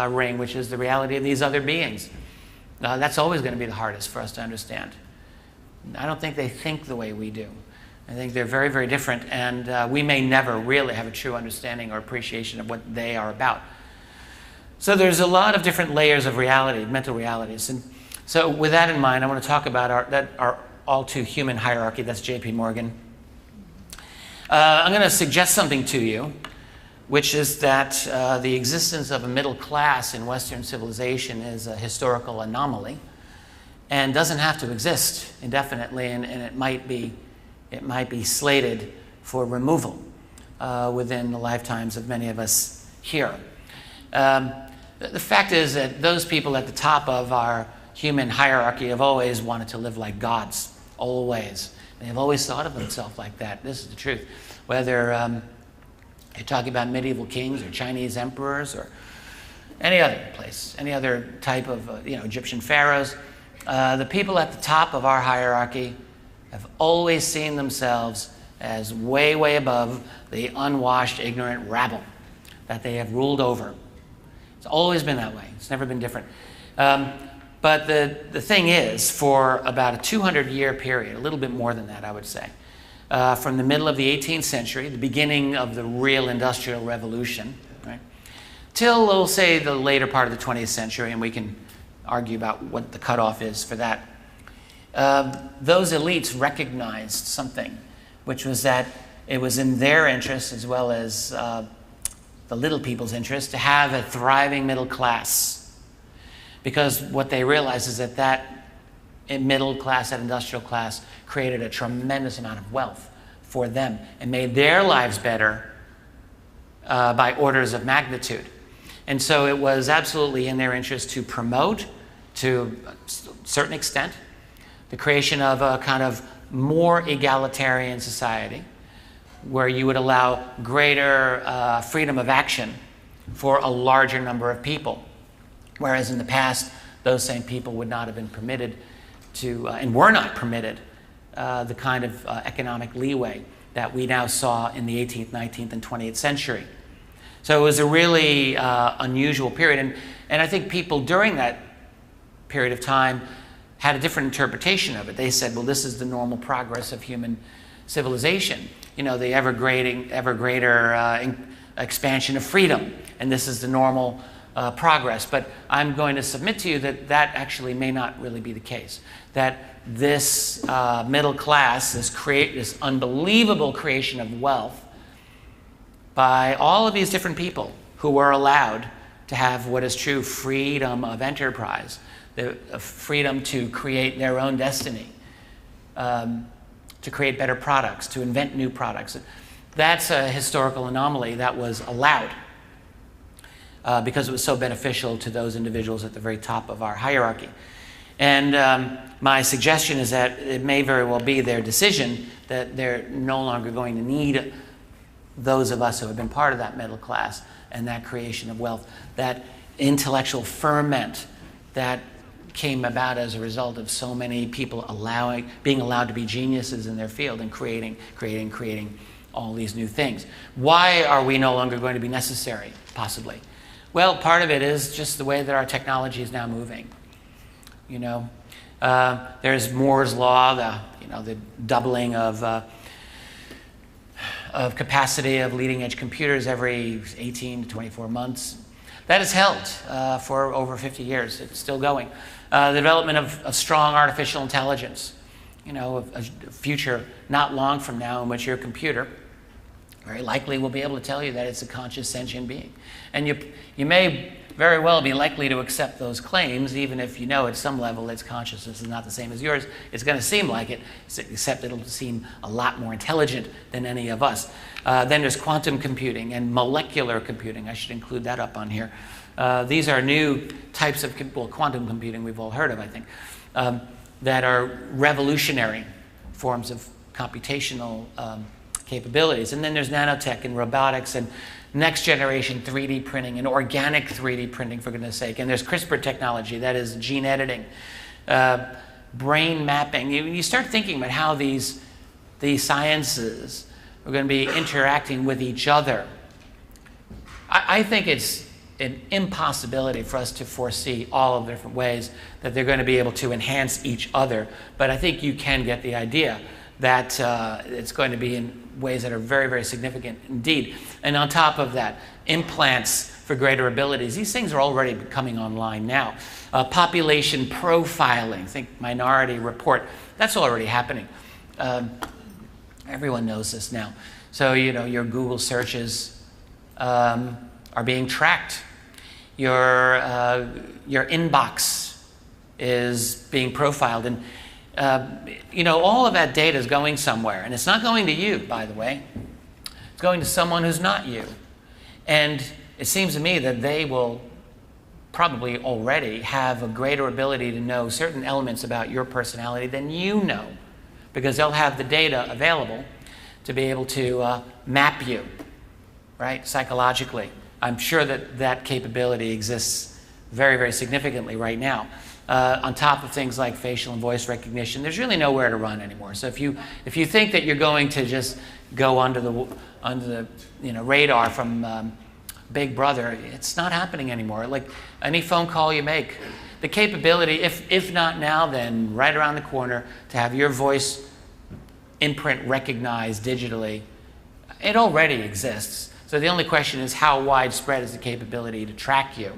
ring, which is the reality of these other beings. That's always going to be the hardest for us to understand. I don't think they think the way we do. I think they're very, very different, and we may never really have a true understanding or appreciation of what they are about. So there's a lot of different layers of reality, mental realities. And so with that in mind, I want to talk about our all-too-human hierarchy. That's J.P. Morgan. I'm going to suggest something to you, which is that the existence of a middle class in Western civilization is a historical anomaly and doesn't have to exist indefinitely, and it might be slated for removal within the lifetimes of many of us here. The fact is that those people at the top of our human hierarchy have always wanted to live like gods, always. They've always thought of themselves like that. This is the truth. Whether you're talking about medieval kings or Chinese emperors or any other place, any other type of Egyptian pharaohs, the people at the top of our hierarchy have always seen themselves as way, way above the unwashed, ignorant rabble that they have ruled over. It's always been that way. It's never been different. But the thing is, for about a 200-year period, a little bit more than that, I would say, from the middle of the 18th century, the beginning of the real Industrial Revolution, right, till, we'll say, the later part of the 20th century, and we can argue about what the cutoff is for that, those elites recognized something, which was that it was in their interest, as well as the little people's interest, to have a thriving middle class. Because what they realized is that middle class, that industrial class, created a tremendous amount of wealth for them and made their lives better by orders of magnitude. And so it was absolutely in their interest to promote, to a certain extent, the creation of a kind of more egalitarian society where you would allow greater freedom of action for a larger number of people. Whereas in the past, those same people would not have been permitted to, and were not permitted, the kind of economic leeway that we now saw in the 18th, 19th, and 20th century. So it was a really unusual period. And I think people during that period of time had a different interpretation of it. They said, well, this is the normal progress of human civilization. You know, the ever greater expansion of freedom. And this is the normal progress. But I'm going to submit to you that that actually may not really be the case. That this middle class, this unbelievable creation of wealth by all of these different people who were allowed to have what is true freedom of enterprise, the freedom to create their own destiny, to create better products, to invent new products. That's a historical anomaly that was allowed because it was so beneficial to those individuals at the very top of our hierarchy. And my suggestion is that it may very well be their decision that they're no longer going to need those of us who have been part of that middle class and that creation of wealth, that intellectual ferment that came about as a result of so many people being allowed to be geniuses in their field and creating all these new things. Why are we no longer going to be necessary, possibly? Well, part of it is just the way that our technology is now moving. You know, there's Moore's law, the doubling of capacity of leading-edge computers every 18 to 24 months. That has held for over 50 years. It's still going. The development of strong artificial intelligence, you know, a future not long from now in which your computer very likely will be able to tell you that it's a conscious sentient being. And you may very well be likely to accept those claims, even if you know at some level its consciousness is not the same as yours. It's going to seem like it, except it'll seem a lot more intelligent than any of us. Then there's quantum computing and molecular computing. I should include that up on here. These are new types of quantum computing we've all heard of, I think, that are revolutionary forms of computational capabilities. And then there's nanotech and robotics and next generation 3D printing and organic 3D printing, for goodness sake. And there's CRISPR technology, that is gene editing, brain mapping. You start thinking about how these sciences are going to be interacting with each other. I think it's an impossibility for us to foresee all of the different ways that they're going to be able to enhance each other. But I think you can get the idea that it's going to be in ways that are very, very significant indeed. And on top of that, implants for greater abilities. These things are already coming online now. Population profiling, think Minority Report, that's already happening. Everyone knows this now. So, you know, your Google searches are being tracked. Your inbox is being profiled. And you know, all of that data is going somewhere. And it's not going to you, by the way. It's going to someone who's not you. And it seems to me that they will probably already have a greater ability to know certain elements about your personality than you know, because they'll have the data available to be able to map you, right, psychologically. I'm sure that that capability exists very, very significantly right now. On top of things like facial and voice recognition, there's really nowhere to run anymore. So if you think that you're going to just go under the radar from Big Brother, it's not happening anymore. Like any phone call you make, the capability, if not now, then right around the corner, to have your voice imprint recognized digitally, it already exists. So the only question is, how widespread is the capability to track you?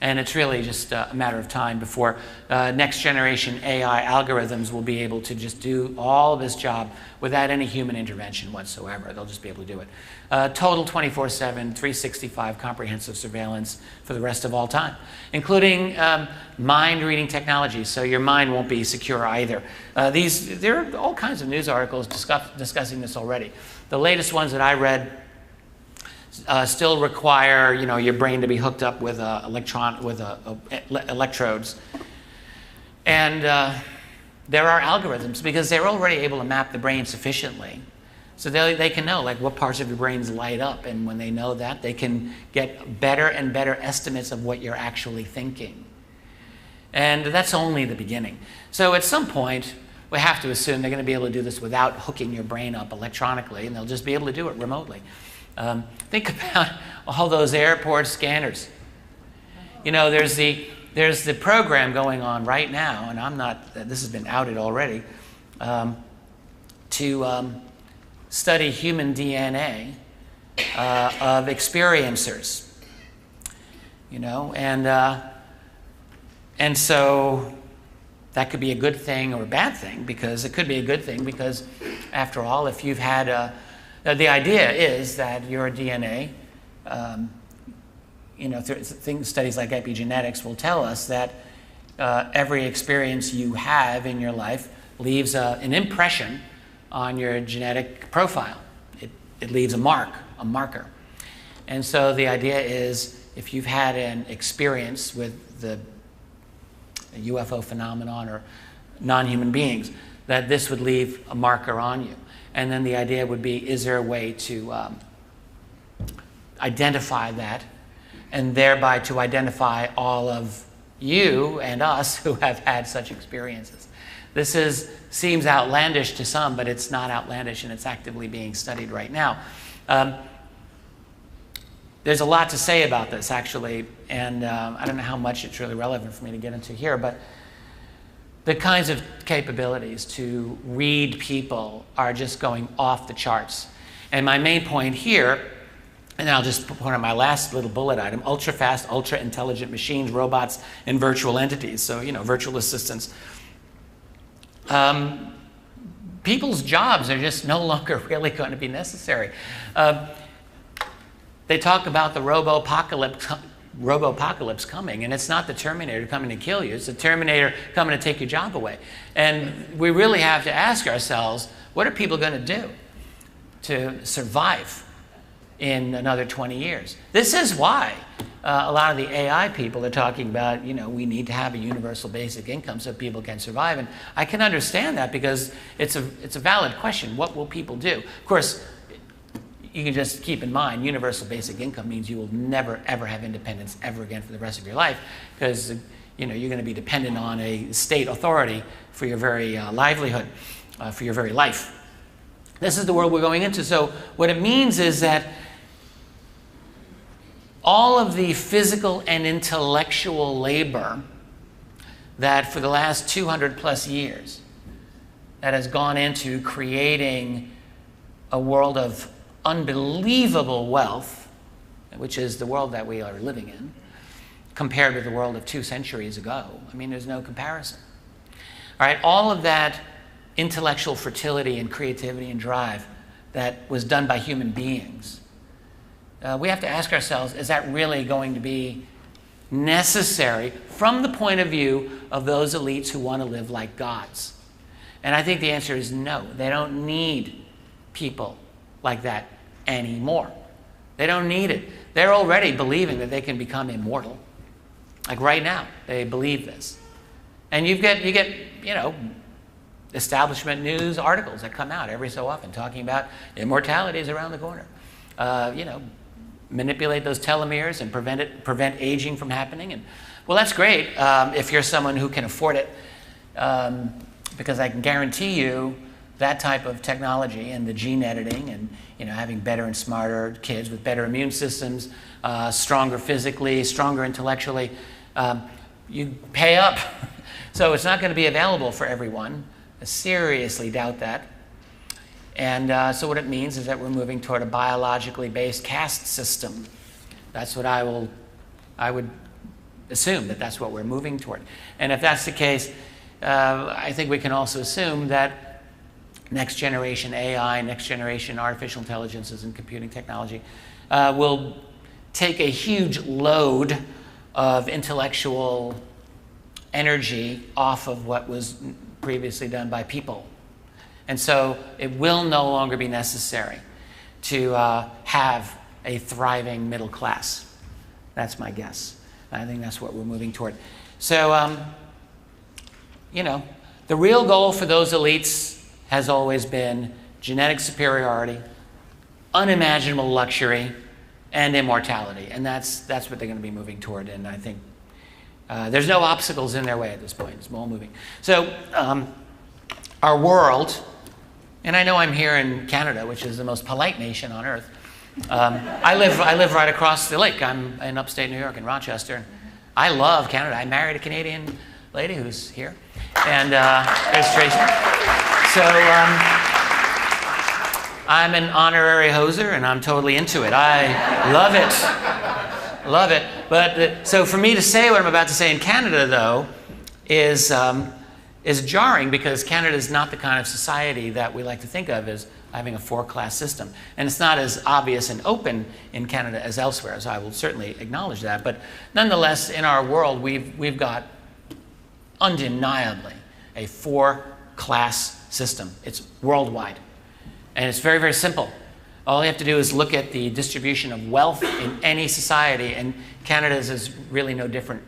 And it's really just a matter of time before next generation AI algorithms will be able to just do all of this job without any human intervention whatsoever. They'll just be able to do it. Total 24/7, 365 comprehensive surveillance for the rest of all time, including mind-reading technology, so your mind won't be secure either. There are all kinds of news articles discussing this already. The latest ones that I read still require, your brain to be hooked up with electrodes, and there are algorithms, because they're already able to map the brain sufficiently, so they can know like what parts of your brains light up, and when they know that, they can get better and better estimates of what you're actually thinking. And that's only the beginning. So at some point, we have to assume they're going to be able to do this without hooking your brain up electronically, and they'll just be able to do it remotely. Think about all those airport scanners. There's the program going on right now, and this has been outed already, to study human DNA of experiencers. And so that could be a good thing or a bad thing, because it could be a good thing because, after all, if you've had the idea is that your DNA, studies like epigenetics will tell us that every experience you have in your life leaves an impression on your genetic profile. It leaves a marker. And so the idea is, if you've had an experience with the UFO phenomenon or non-human beings, that this would leave a marker on you. And then the idea would be, is there a way to identify that, and thereby to identify all of you and us who have had such experiences? This seems outlandish to some, but it's not outlandish, and it's actively being studied right now. There's a lot to say about this, actually, and I don't know how much it's really relevant for me to get into here, but the kinds of capabilities to read people are just going off the charts. And my main point here, and I'll just point out my last little bullet item: ultra-fast, ultra-intelligent machines, robots, and virtual entities. So, virtual assistants. People's jobs are just no longer really going to be necessary. They talk about the robo-apocalypse coming, and it's not the Terminator coming to kill you, it's the Terminator coming to take your job away. And we really have to ask ourselves, what are people going to do to survive in another 20 years? This is why a lot of the AI people are talking about, we need to have a universal basic income so people can survive. And I can understand that, because it's a valid question. What will people do? Of course, you can just keep in mind, universal basic income means you will never, ever have independence ever again for the rest of your life, because you're going to be dependent on a state authority for your very livelihood, for your very life. This is the world we're going into. So what it means is that all of the physical and intellectual labor that for the last 200 plus years that has gone into creating a world of unbelievable wealth, which is the world that we are living in, compared with the world of 2 centuries ago. I mean, there's no comparison. All right, all of that intellectual fertility and creativity and drive that was done by human beings, we have to ask ourselves, is that really going to be necessary from the point of view of those elites who want to live like gods? And I think the answer is no. They don't need people like that anymore. They don't need it. They're already believing that they can become immortal. Like right now, they believe this. And you get, you know, establishment news articles that come out every so often talking about immortality is around the corner. You know, manipulate those telomeres and prevent aging from happening. And well, that's great if you're someone who can afford it, because I can guarantee you that type of technology and the gene editing and, you know, having better and smarter kids with better immune systems, stronger physically, stronger intellectually, you pay up. So it's not going to be available for everyone. I seriously doubt that. And so what it means is that we're moving toward a biologically based caste system. That's what I would assume that that's what we're moving toward. And if that's the case, I think we can also assume that next generation AI, next generation artificial intelligences and computing technology will take a huge load of intellectual energy off of what was previously done by people. And so it will no longer be necessary to have a thriving middle class. That's my guess. I think that's what we're moving toward. So, you know, the real goal for those elites has always been genetic superiority, unimaginable luxury, and immortality. And that's what they're going to be moving toward. And I think there's no obstacles in their way at this point. It's all moving. So our world, and I know I'm here in Canada, which is the most polite nation on earth. I live right across the lake. I'm in upstate New York in Rochester. I love Canada. I married a Canadian lady who's here. And there's Tracy. So I'm an honorary hoser, and I'm totally into it. I love it. Love it. But so for me to say what I'm about to say in Canada, though, is jarring, because Canada is not the kind of society that we like to think of as having a four-class system. And it's not as obvious and open in Canada as elsewhere, so I will certainly acknowledge that. But nonetheless, in our world, we've got undeniably a four-class system. It's worldwide. And it's very, very simple. All you have to do is look at the distribution of wealth in any society, and Canada's is really no different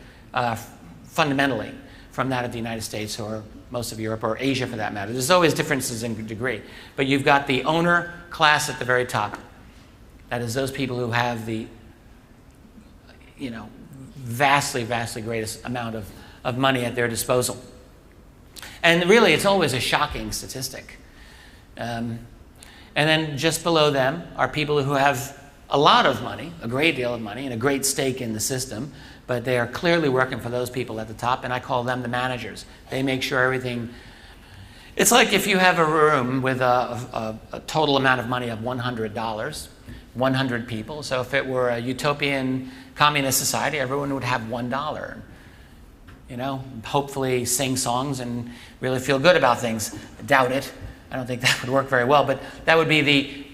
fundamentally from that of the United States or most of Europe or Asia for that matter. There's always differences in degree. But you've got the owner class at the very top. That is those people who have the, you know, vastly, vastly greatest amount of money at their disposal. And really, it's always a shocking statistic. And then just below them are people who have a lot of money, a great deal of money, and a great stake in the system, but they are clearly working for those people at the top, and I call them the managers. They make sure everything... It's like if you have a room with a total amount of money of $100, 100 people. So if it were a utopian communist society, everyone would have $1. You know, hopefully sing songs and really feel good about things. I doubt it. I don't think that would work very well, but that would be the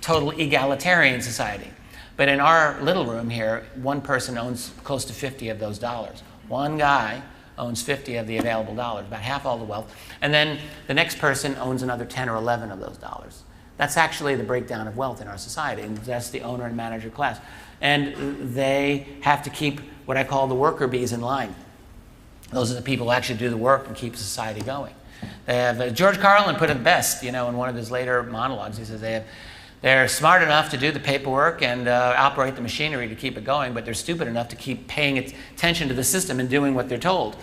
total egalitarian society. But in our little room here, one person owns close to 50 of those dollars. One guy owns 50 of the available dollars, about half all the wealth. And then the next person owns another 10 or 11 of those dollars. That's actually the breakdown of wealth in our society, and that's the owner and manager class. And they have to keep what I call the worker bees in line. Those are the people who actually do the work and keep society going. They have, George Carlin put it best, you know, in one of his later monologues. He says they're smart enough to do the paperwork and operate the machinery to keep it going, but they're stupid enough to keep paying attention to the system and doing what they're told.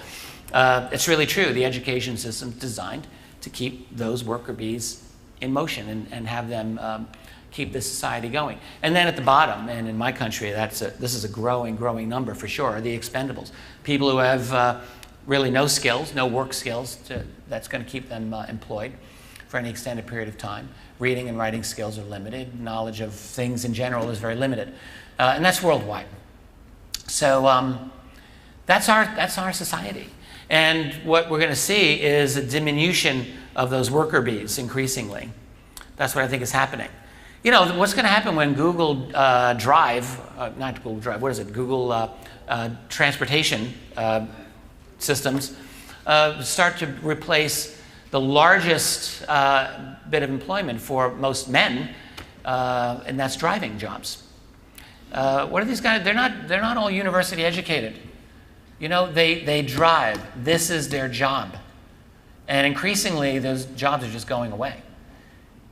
It's really true. The education system's designed to keep those worker bees in motion and have them keep the society going. And then at the bottom, and in my country, this is a growing number for sure, are the expendables. People who have really no skills, no work skills that's going to keep them employed for any extended period of time. Reading and writing skills are limited. Knowledge of things in general is very limited. And that's worldwide. So that's our society. And what we're going to see is a diminution of those worker bees increasingly. That's what I think is happening. You know, what's going to happen when Google Drive, not Google Drive, what is it? Google transportation systems start to replace the largest bit of employment for most men, and that's driving jobs. What are these guys? They're not all university educated. You know, they drive. This is their job. And increasingly, those jobs are just going away.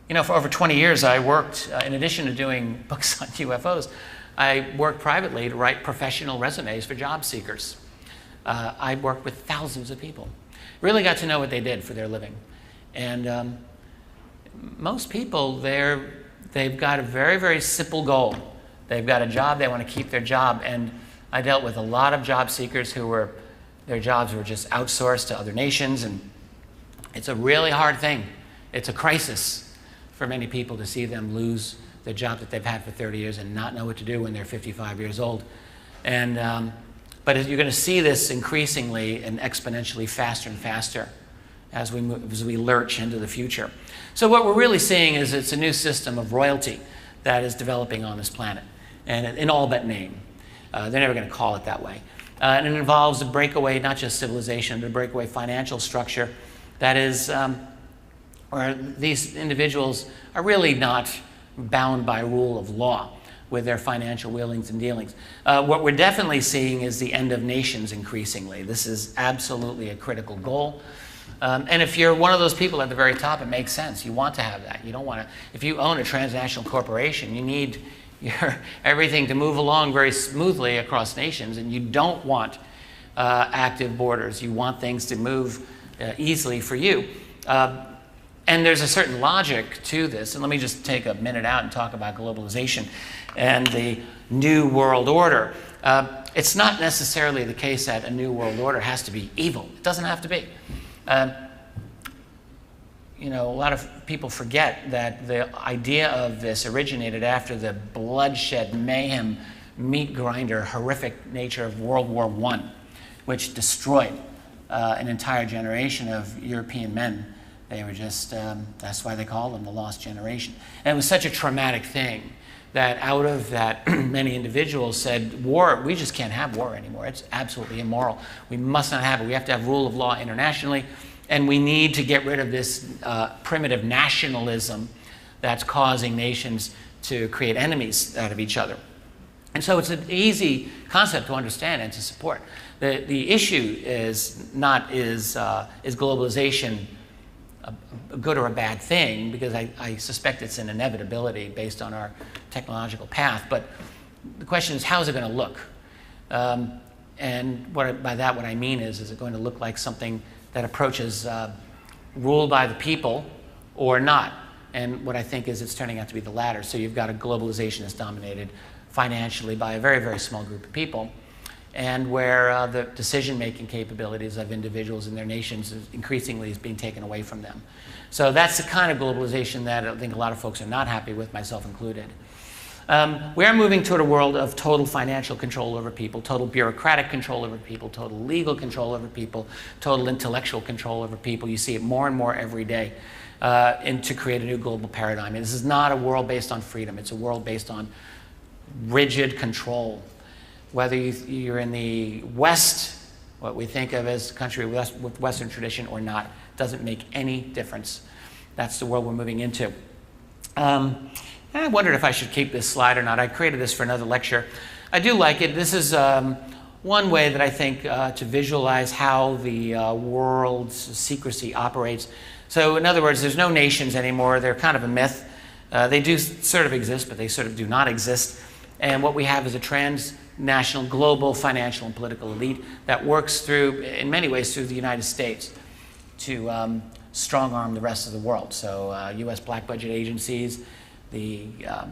You know, for over 20 years, I worked, in addition to doing books on UFOs, I worked privately to write professional resumes for job seekers. I worked with thousands of people. Really got to know what they did for their living. And most people, they've got a very, very simple goal. They've got a job, they want to keep their job. And I dealt with a lot of job seekers who their jobs were just outsourced to other nations. And it's a really hard thing. It's a crisis for many people to see them lose the job that they've had for 30 years and not know what to do when they're 55 years old. And, but you're going to see this increasingly and exponentially faster and faster as we lurch into the future. So what we're really seeing is it's a new system of royalty that is developing on this planet, and in all but name. They're never going to call it that way. And it involves a breakaway, not just civilization, but a breakaway financial structure that is where these individuals are really not bound by rule of law with their financial wheelings and dealings. What we're definitely seeing is the end of nations increasingly. This is absolutely a critical goal. And if you're one of those people at the very top, it makes sense. You want to have that. You don't want to, if you own a transnational corporation, you need everything to move along very smoothly across nations, and you don't want active borders. You want things to move easily for you. And there's a certain logic to this. And let me just take a minute out and talk about globalization and the New World Order. It's not necessarily the case that a New World Order has to be evil. It doesn't have to be. You know, a lot of people forget that the idea of this originated after the bloodshed, mayhem, meat grinder, horrific nature of World War I, which destroyed an entire generation of European men. They were just, that's why they call them the lost generation. And it was such a traumatic thing that out of that, many individuals said, war, we just can't have war anymore. It's absolutely immoral. We must not have it. We have to have rule of law internationally. And we need to get rid of this primitive nationalism that's causing nations to create enemies out of each other. And so it's an easy concept to understand and to support. The issue is not is globalization a good or a bad thing, because I suspect it's an inevitability based on our technological path. But the question is, how is it going to look? And by that, what I mean is it going to look like something that approaches rule by the people or not? And what I think is it's turning out to be the latter. So you've got a globalization that's dominated financially by a very, very small group of people, and where the decision-making capabilities of individuals in their nations increasingly is being taken away from them. So that's the kind of globalization that I think a lot of folks are not happy with, myself included. We are moving toward a world of total financial control over people, total bureaucratic control over people, total legal control over people, total intellectual control over people. You see it more and more every day, and to create a new global paradigm. And this is not a world based on freedom. It's a world based on rigid control. Whether you're in the West, what we think of as a country with Western tradition, or not, doesn't make any difference. That's the world we're moving into. I wondered if I should keep this slide or not. I created this for another lecture. I do like it. This is one way that I think to visualize how the world's secrecy operates. So in other words, there's no nations anymore. They're kind of a myth. They do sort of exist, but they sort of do not exist. And what we have is a transnational, global financial and political elite that works through, in many ways, through the United States to strong-arm the rest of the world. So U.S. black budget agencies, the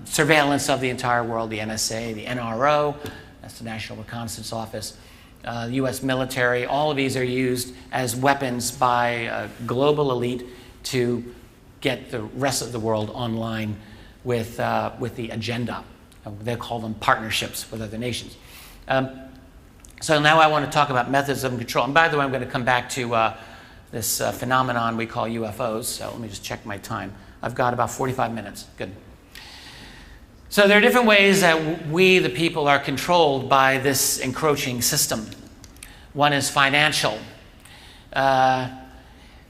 surveillance of the entire world, the NSA, the NRO, that's the National Reconnaissance Office, the U.S. military, all of these are used as weapons by a global elite to get the rest of the world online with the agenda. They call them partnerships with other nations. So now I want to talk about methods of control. And by the way, I'm going to come back to this phenomenon we call UFOs. So let me just check my time. I've got about 45 minutes. Good. So there are different ways that we, the people, are controlled by this encroaching system. One is financial. I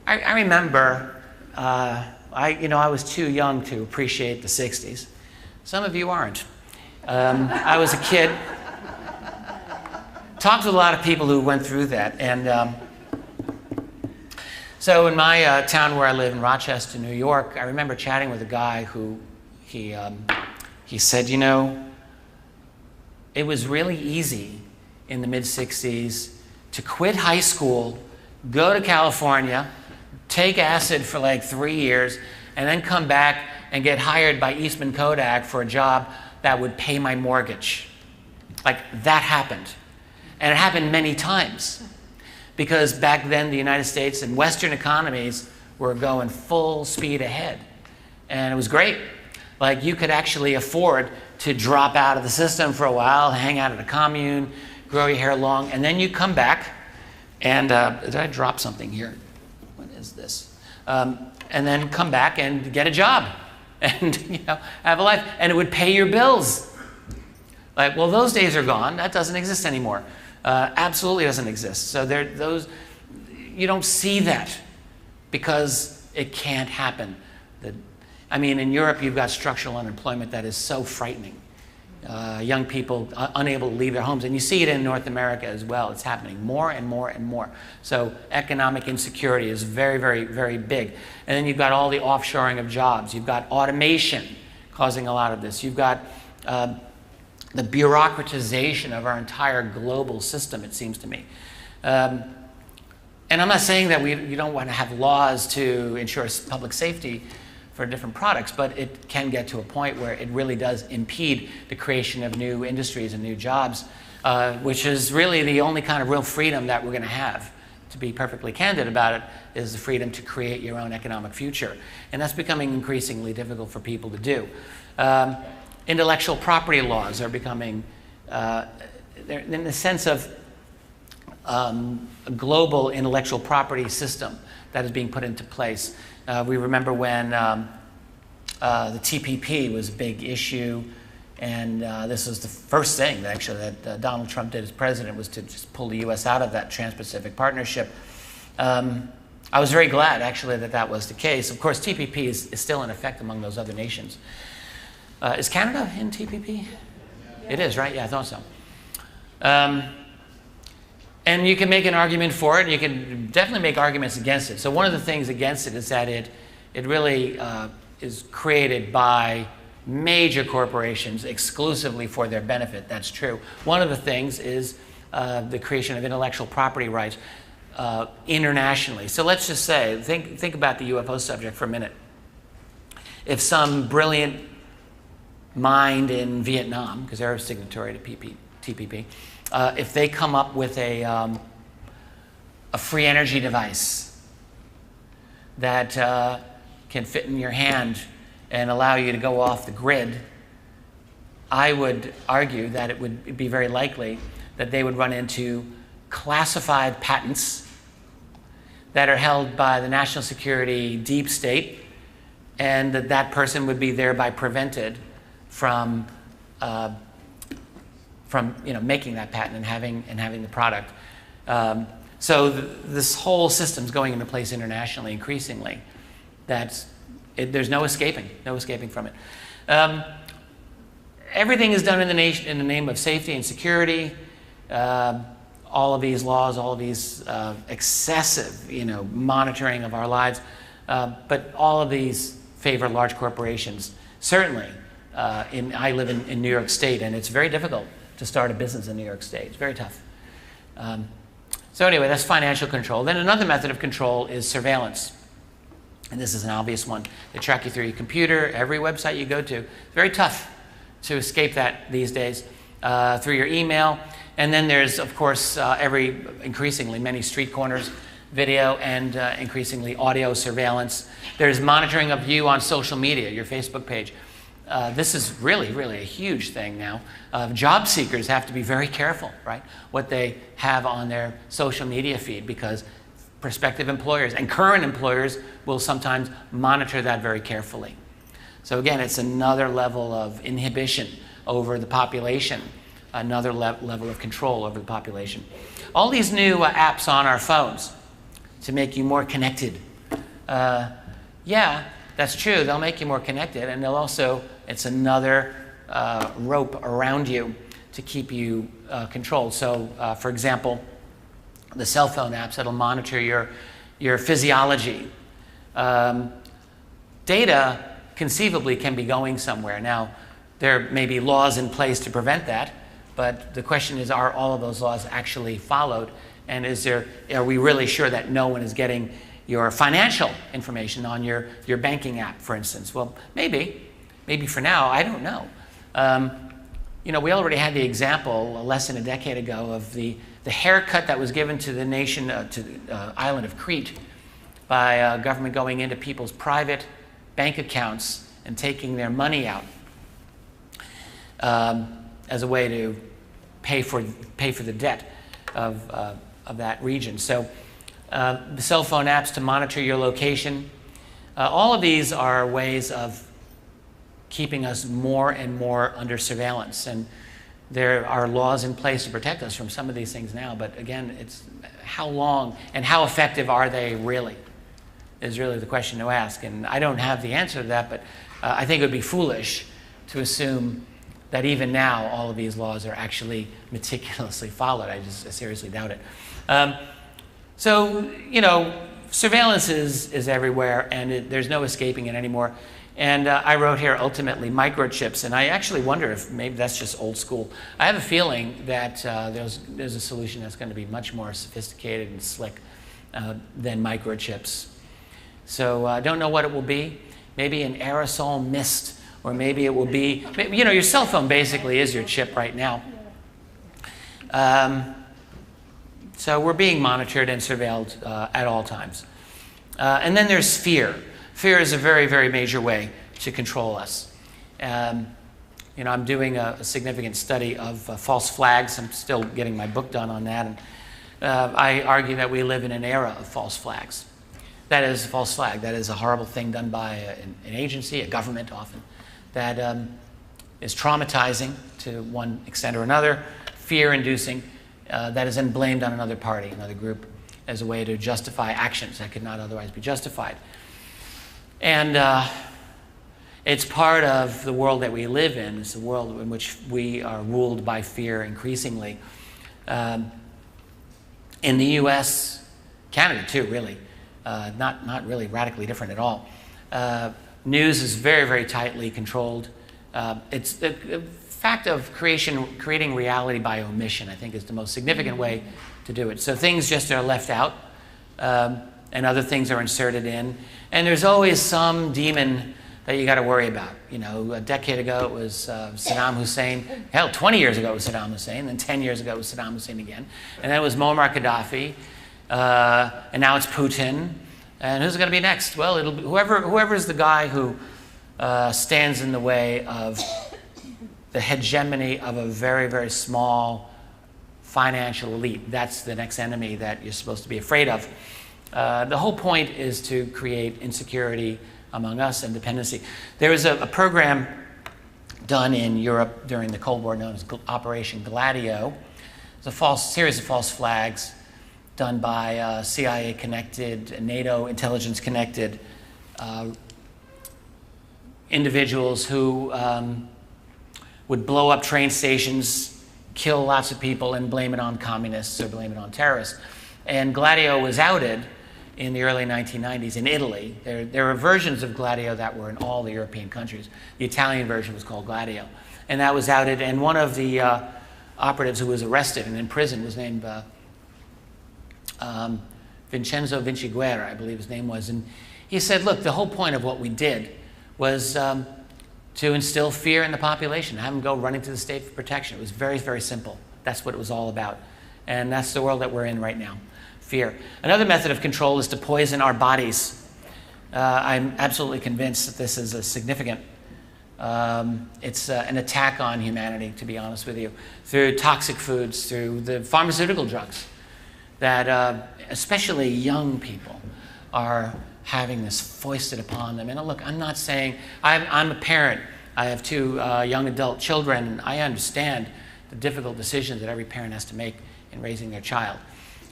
remember, I was too young to appreciate the 60s. Some of you aren't. I was a kid. Talked to a lot of people who went through that. And so in my town where I live in Rochester, New York, I remember chatting with a guy who he said, you know, it was really easy in the mid-'60s to quit high school, go to California, take acid for like 3 years, and then come back and get hired by Eastman Kodak for a job that would pay my mortgage. Like, that happened. And it happened many times. Because back then, the United States and Western economies were going full speed ahead. And it was great. Like, you could actually afford to drop out of the system for a while, hang out at a commune, grow your hair long, and then you come back, and did I drop something here? What is this? And then come back and get a job, and have a life, and it would pay your bills. Like, well, those days are gone. That doesn't exist anymore. Absolutely doesn't exist. So you don't see that because it can't happen. I mean, in Europe, you've got structural unemployment that is so frightening. Young people unable to leave their homes. And you see it in North America as well. It's happening more and more and more. So economic insecurity is very, very, very big. And then you've got all the offshoring of jobs. You've got automation causing a lot of this. You've got the bureaucratization of our entire global system, it seems to me. And I'm not saying that you don't want to have laws to ensure public safety for different products, but it can get to a point where it really does impede the creation of new industries and new jobs, which is really the only kind of real freedom that we're going to have. To be perfectly candid about it, is the freedom to create your own economic future. And that's becoming increasingly difficult for people to do. Intellectual property laws are becoming, in the sense of a global intellectual property system that is being put into place. We remember when the TPP was a big issue, and this was the first thing that Donald Trump did as president, was to just pull the U.S. out of that Trans-Pacific Partnership. I was very glad, actually, that that was the case. Of course, TPP is still in effect among those other nations. Is Canada in TPP? Yeah. It is, right? Yeah, I thought so. And you can make an argument for it. You can definitely make arguments against it. So one of the things against it is that it really is created by major corporations exclusively for their benefit. That's true. One of the things is the creation of intellectual property rights internationally. So let's just say, think about the UFO subject for a minute. If some brilliant mind in Vietnam, because they're a signatory to TPP, if they come up with a free energy device that can fit in your hand and allow you to go off the grid, I would argue that it would be very likely that they would run into classified patents that are held by the national security deep state, and that person would be thereby prevented from making that patent and having the product. So this whole system's going into place internationally increasingly. There's no escaping from it. Everything is done in the name of safety and security. All of these laws, all of these excessive, monitoring of our lives, but all of these favor large corporations. Certainly, I live in New York State, and it's very difficult to start a business in New York State. It's very tough. So anyway, that's financial control. Then another method of control is surveillance. And this is an obvious one. They track you through your computer, every website you go to. It's very tough to escape that these days, through your email. And then there's, of course, increasingly many street corners video and increasingly audio surveillance. There's monitoring of you on social media, your Facebook page. This is really, really a huge thing now. Job seekers have to be very careful, right, what they have on their social media feed, because prospective employers and current employers will sometimes monitor that very carefully. So again, it's another level of inhibition over the population, another level of control over the population. All these new apps on our phones to make you more connected. Yeah, that's true. They'll make you more connected, and they'll also, it's another rope around you to keep you controlled. So, for example, the cell phone apps that'll monitor your physiology. Data conceivably can be going somewhere. Now, there may be laws in place to prevent that, but the question is, are all of those laws actually followed? And are we really sure that no one is getting your financial information on your banking app, for instance? Well, maybe for now, I don't know. We already had the example less than a decade ago of the haircut that was given to the nation, to the island of Crete, by government going into people's private bank accounts and taking their money out as a way to pay for the debt of that region. So the cell phone apps to monitor your location, all of these are ways of keeping us more and more under surveillance. And there are laws in place to protect us from some of these things now, but again, it's how long and how effective are they really is really the question to ask. And I don't have the answer to that, but I think it would be foolish to assume that even now all of these laws are actually meticulously followed. I just seriously doubt it. So, surveillance is everywhere, and there's no escaping it anymore. And I wrote here, ultimately, microchips. And I actually wonder if maybe that's just old school. I have a feeling that there's a solution that's going to be much more sophisticated and slick than microchips. So I don't know what it will be. Maybe an aerosol mist, or maybe it will be, your cell phone basically is your chip right now. So we're being monitored and surveilled at all times. And then there's fear. Fear is a very, very major way to control us. I'm doing a significant study of false flags. I'm still getting my book done on that. And I argue that we live in an era of false flags. That is a false flag. That is a horrible thing done by an agency, a government often, that is traumatizing to one extent or another, fear-inducing, that is then blamed on another party, another group, as a way to justify actions that could not otherwise be justified. And it's part of the world that we live in. It's a world in which we are ruled by fear increasingly. In the US, Canada too, really. Not really radically different at all. News is very, very tightly controlled. It's the fact of creating reality by omission, I think, is the most significant way to do it. So things just are left out, and other things are inserted in. And there's always some demon that you got to worry about. A decade ago it was Saddam Hussein. Hell, 20 years ago it was Saddam Hussein. Then 10 years ago it was Saddam Hussein again. And then it was Muammar Gaddafi. And now it's Putin. And who's it going to be next? Well, it'll be whoever's the guy who stands in the way of the hegemony of a very, very small financial elite. That's the next enemy that you're supposed to be afraid of. The whole point is to create insecurity among us and dependency. There was a program done in Europe during the Cold War known as Operation Gladio. It's a series of false flags done by CIA-connected, NATO intelligence-connected individuals who would blow up train stations, kill lots of people, and blame it on communists or blame it on terrorists. And Gladio was outed in the early 1990s in Italy. There were versions of Gladio that were in all the European countries. The Italian version was called Gladio. And that was outed, and one of the operatives who was arrested and in prison was named Vincenzo Vinciguerra, I believe his name was. And he said, look, the whole point of what we did was to instill fear in the population, have them go running to the state for protection. It was very, very simple. That's what it was all about. And that's the world that we're in right now, fear. Another method of control is to poison our bodies. I'm absolutely convinced that this is a significant, it's an attack on humanity, to be honest with you, through toxic foods, through the pharmaceutical drugs, that especially young people are having this foisted upon them. And look, I'm not saying, I'm a parent. I have two young adult children, and I understand the difficult decisions that every parent has to make in raising their child.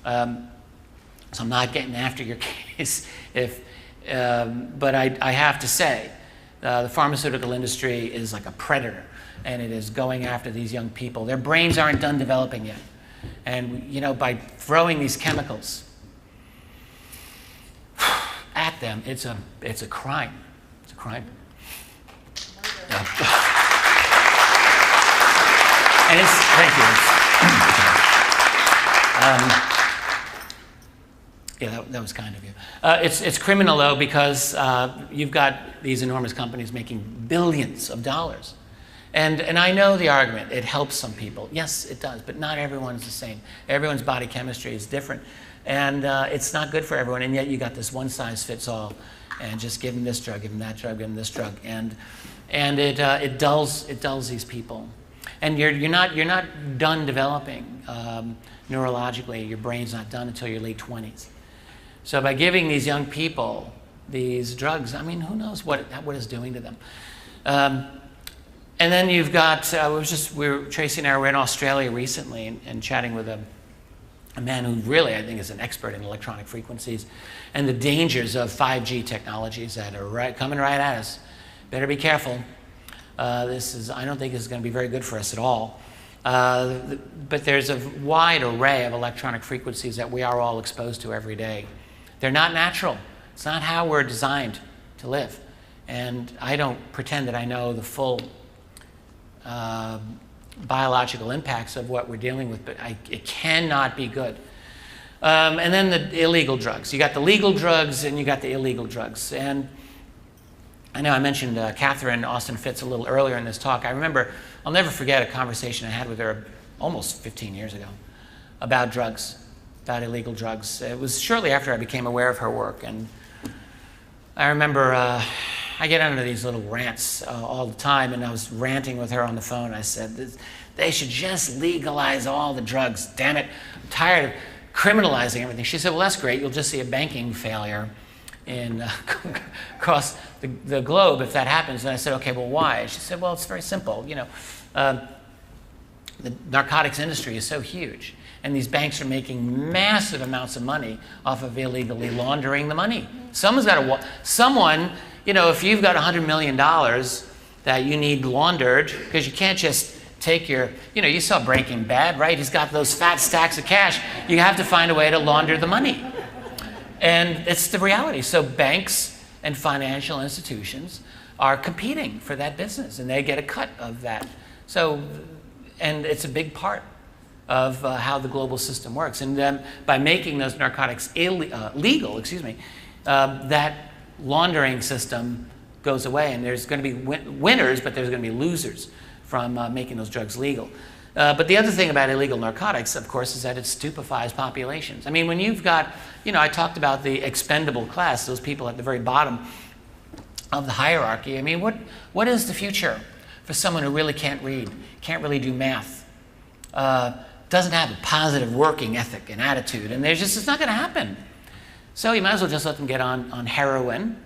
So I'm not getting after your case, but I have to say The pharmaceutical industry is like a predator, and it is going after these young people. Their brains aren't done developing yet. And, you know, by throwing these chemicals at them, it's a crime. It's a crime. Yeah. And it's, thank you. Yeah, that was kind of you. It's criminal, though, because you've got these enormous companies making billions of dollars. And I know the argument. It helps some people. Yes, it does, but not everyone's the same. Everyone's body chemistry is different. And it's not good for everyone, and yet you got this one-size-fits-all. And just give them this drug, give them that drug, give them this drug. And it dulls these people. And you're not done developing neurologically. Your brain's not done until your late 20s. So by giving these young people these drugs, I mean, who knows what it's doing to them. And then you've got, Tracy and I were in Australia recently and chatting with a man who really, I think, is an expert in electronic frequencies and the dangers of 5G technologies that are coming right at us. Better be careful. I don't think this is going to be very good for us at all. But there's a wide array of electronic frequencies that we are all exposed to every day. They're not natural. It's not how we're designed to live. And I don't pretend that I know the full biological impacts of what we're dealing with, but it cannot be good. And then the illegal drugs. You got the legal drugs and you got the illegal drugs. And I know I mentioned Catherine Austin Fitz a little earlier in this talk. I remember, I'll never forget a conversation I had with her almost 15 years ago about drugs, about illegal drugs. It was shortly after I became aware of her work. And I remember I get into these little rants all the time, and I was ranting with her on the phone. I said, they should just legalize all the drugs. Damn it, I'm tired of criminalizing everything. She said, well, that's great. You'll just see a banking failure across the globe if that happens. And I said, okay, well, why? She said, well, it's very simple. You know, the narcotics industry is so huge, and these banks are making massive amounts of money off of illegally laundering the money. Someone, you know, if you've got $100 million that you need laundered, because you can't just take your, you know, you saw Breaking Bad, right? He's got those fat stacks of cash. You have to find a way to launder the money. And it's the reality. So banks and financial institutions are competing for that business, and they get a cut of that. So, and it's a big part of how the global system works. And by making those narcotics legal, that laundering system goes away, and there's going to be winners, but there's going to be losers from making those drugs legal. But the other thing about illegal narcotics, of course, is that it stupefies populations. I mean, when you've got, you know, I talked about the expendable class, those people at the very bottom of the hierarchy. I mean, what is the future for someone who really can't read, can't really do math, doesn't have a positive working ethic and attitude, and it's not going to happen. So you might as well just let them get on heroin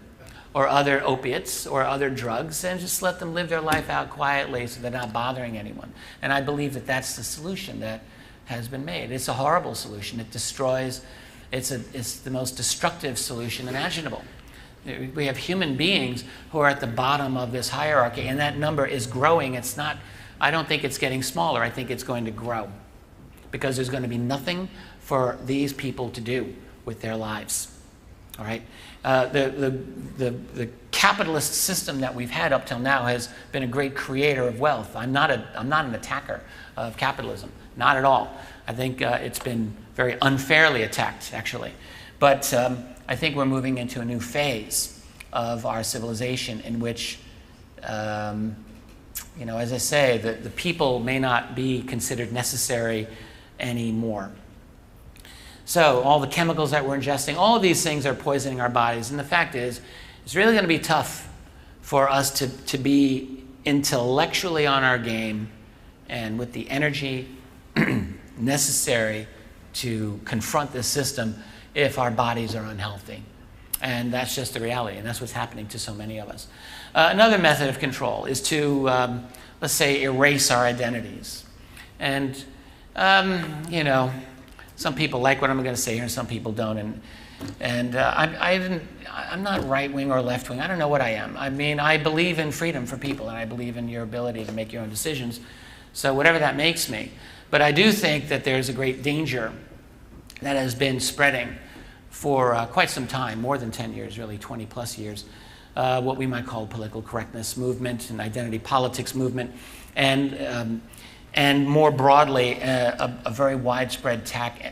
or other opiates or other drugs and just let them live their life out quietly so they're not bothering anyone. And I believe that that's the solution that has been made. It's a horrible solution. It destroys, it's the most destructive solution imaginable. We have human beings who are at the bottom of this hierarchy, and that number is growing. It's not, I don't think it's getting smaller. I think it's going to grow because there's going to be nothing for these people to do with their lives. All right? The capitalist system that we've had up till now has been a great creator of wealth. I'm not an attacker of capitalism, not at all. I think it's been very unfairly attacked, actually. But I think we're moving into a new phase of our civilization in which, you know, as I say, the people may not be considered necessary anymore. So all the chemicals that we're ingesting, all of these things are poisoning our bodies. And the fact is, it's really going to be tough for us to be intellectually on our game and with the energy necessary to confront this system if our bodies are unhealthy. And that's just the reality, and that's what's happening to so many of us. Another method of control is to, let's say, erase our identities. And, you know, some people like what I'm going to say here, and some people don't. And And I'm not right-wing or left-wing. I don't know what I am. I mean, I believe in freedom for people, and I believe in your ability to make your own decisions. So whatever that makes me. But I do think that there's a great danger that has been spreading for quite some time, more than 10 years, really 20 plus years, what we might call political correctness movement and identity politics movement, and more broadly, a very widespread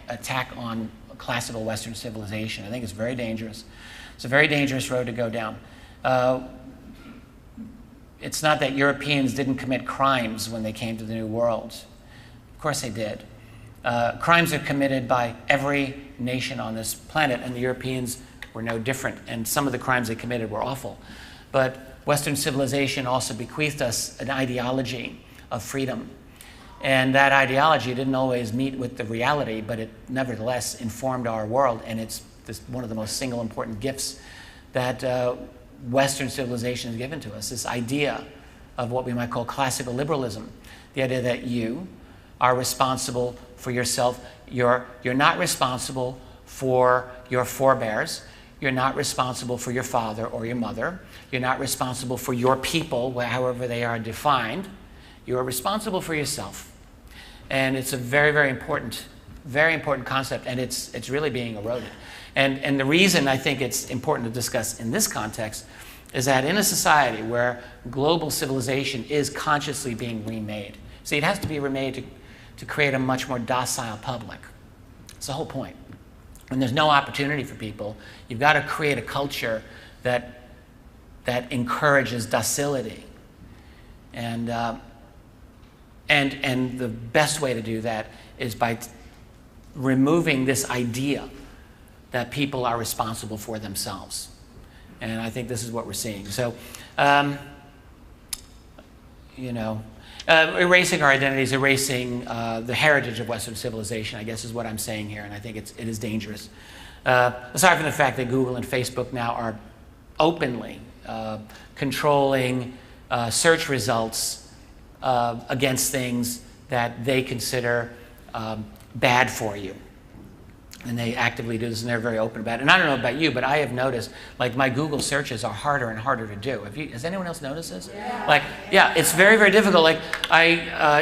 attack on classical Western civilization. I think it's very dangerous. It's a very dangerous road to go down. It's not that Europeans didn't commit crimes when they came to the New World. Of course they did. Crimes are committed by every nation on this planet, and the Europeans were no different. And some of the crimes they committed were awful. But Western civilization also bequeathed us an ideology of freedom. And that ideology didn't always meet with the reality, but it nevertheless informed our world. And it's one of the most single important gifts that Western civilization has given to us, this idea of what we might call classical liberalism, the idea that you are responsible for yourself. You're not responsible for your forebears. You're not responsible for your father or your mother. You're not responsible for your people, however they are defined. You are responsible for yourself. And it's a very, very important concept, and it's really being eroded. And the reason I think it's important to discuss in this context is that in a society where global civilization is consciously being remade, see, it has to be remade to create a much more docile public. It's the whole point. When there's no opportunity for people, you've got to create a culture that encourages docility. And the best way to do that is by removing this idea that people are responsible for themselves. And I think this is what we're seeing. So, erasing our identities, erasing the heritage of Western civilization, I guess is what I'm saying here, and I think it is dangerous. Aside from the fact that Google and Facebook now are openly controlling search results against things that they consider bad for you. And they actively do this, and they're very open about it. And I don't know about you, but I have noticed, like, my Google searches are harder and harder to do. Has anyone else noticed this? Yeah. It's very, very difficult. Like,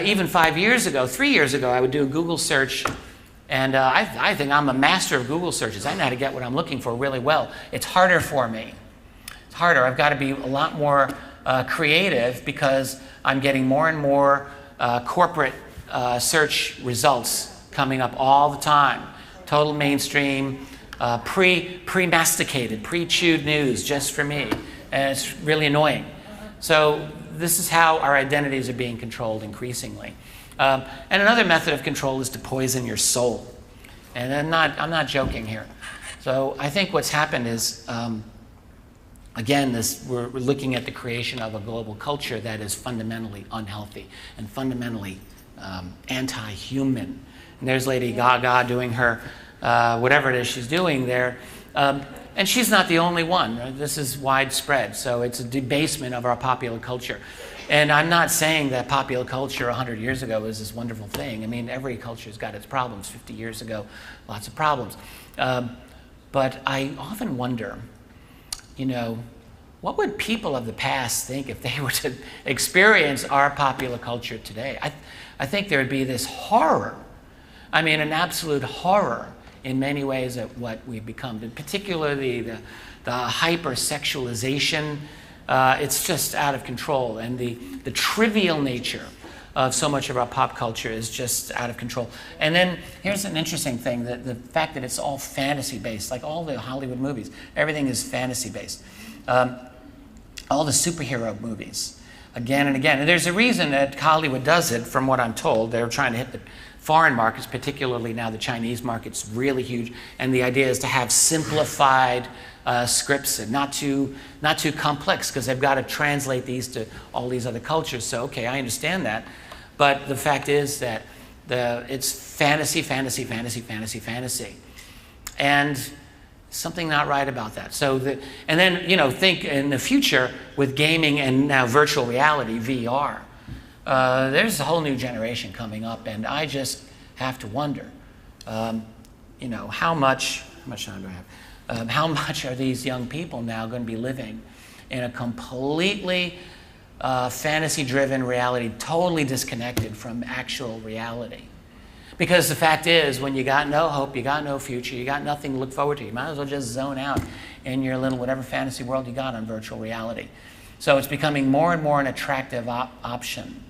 even 3 years ago, I would do a Google search, and I think I'm a master of Google searches. I know how to get what I'm looking for really well. It's harder for me. It's harder. I've got to be a lot more creative because I'm getting more and more corporate search results coming up all the time. Total mainstream, pre-masticated, pre-chewed news just for me. And it's really annoying. So this is how our identities are being controlled increasingly. And another method of control is to poison your soul. And I'm not joking here. So I think what's happened is, again, we're looking at the creation of a global culture that is fundamentally unhealthy and fundamentally anti-human. And there's Lady Gaga doing her, whatever it is she's doing there. And she's not the only one. Right? This is widespread. So it's a debasement of our popular culture. And I'm not saying that popular culture 100 years ago was this wonderful thing. I mean, every culture's got its problems. 50 years ago, lots of problems. But I often wonder, what would people of the past think if they were to experience our popular culture today? I think there would be this horror. I mean, an absolute horror in many ways at what we've become, particularly the hypersexualization. It's just out of control, and the trivial nature of so much of our pop culture is just out of control. And then here's an interesting thing, the fact that it's all fantasy-based, like all the Hollywood movies, everything is fantasy-based. All the superhero movies, again and again. And there's a reason that Hollywood does it, from what I'm told. They're trying to hit the foreign markets, particularly now the Chinese market's really huge, and the idea is to have simplified scripts and not too complex, because they've got to translate these to all these other cultures. So, okay, I understand that, but the fact is that it's fantasy, fantasy, fantasy, fantasy, fantasy, and something not right about that. So, and then think in the future with gaming and now virtual reality, VR. There's a whole new generation coming up, and I just have to wonder, how much time do I have? How much are these young people now going to be living in a completely fantasy-driven reality, totally disconnected from actual reality? Because the fact is, when you got no hope, you got no future, you got nothing to look forward to, you might as well just zone out in your little whatever fantasy world you got on virtual reality. So it's becoming more and more an attractive option.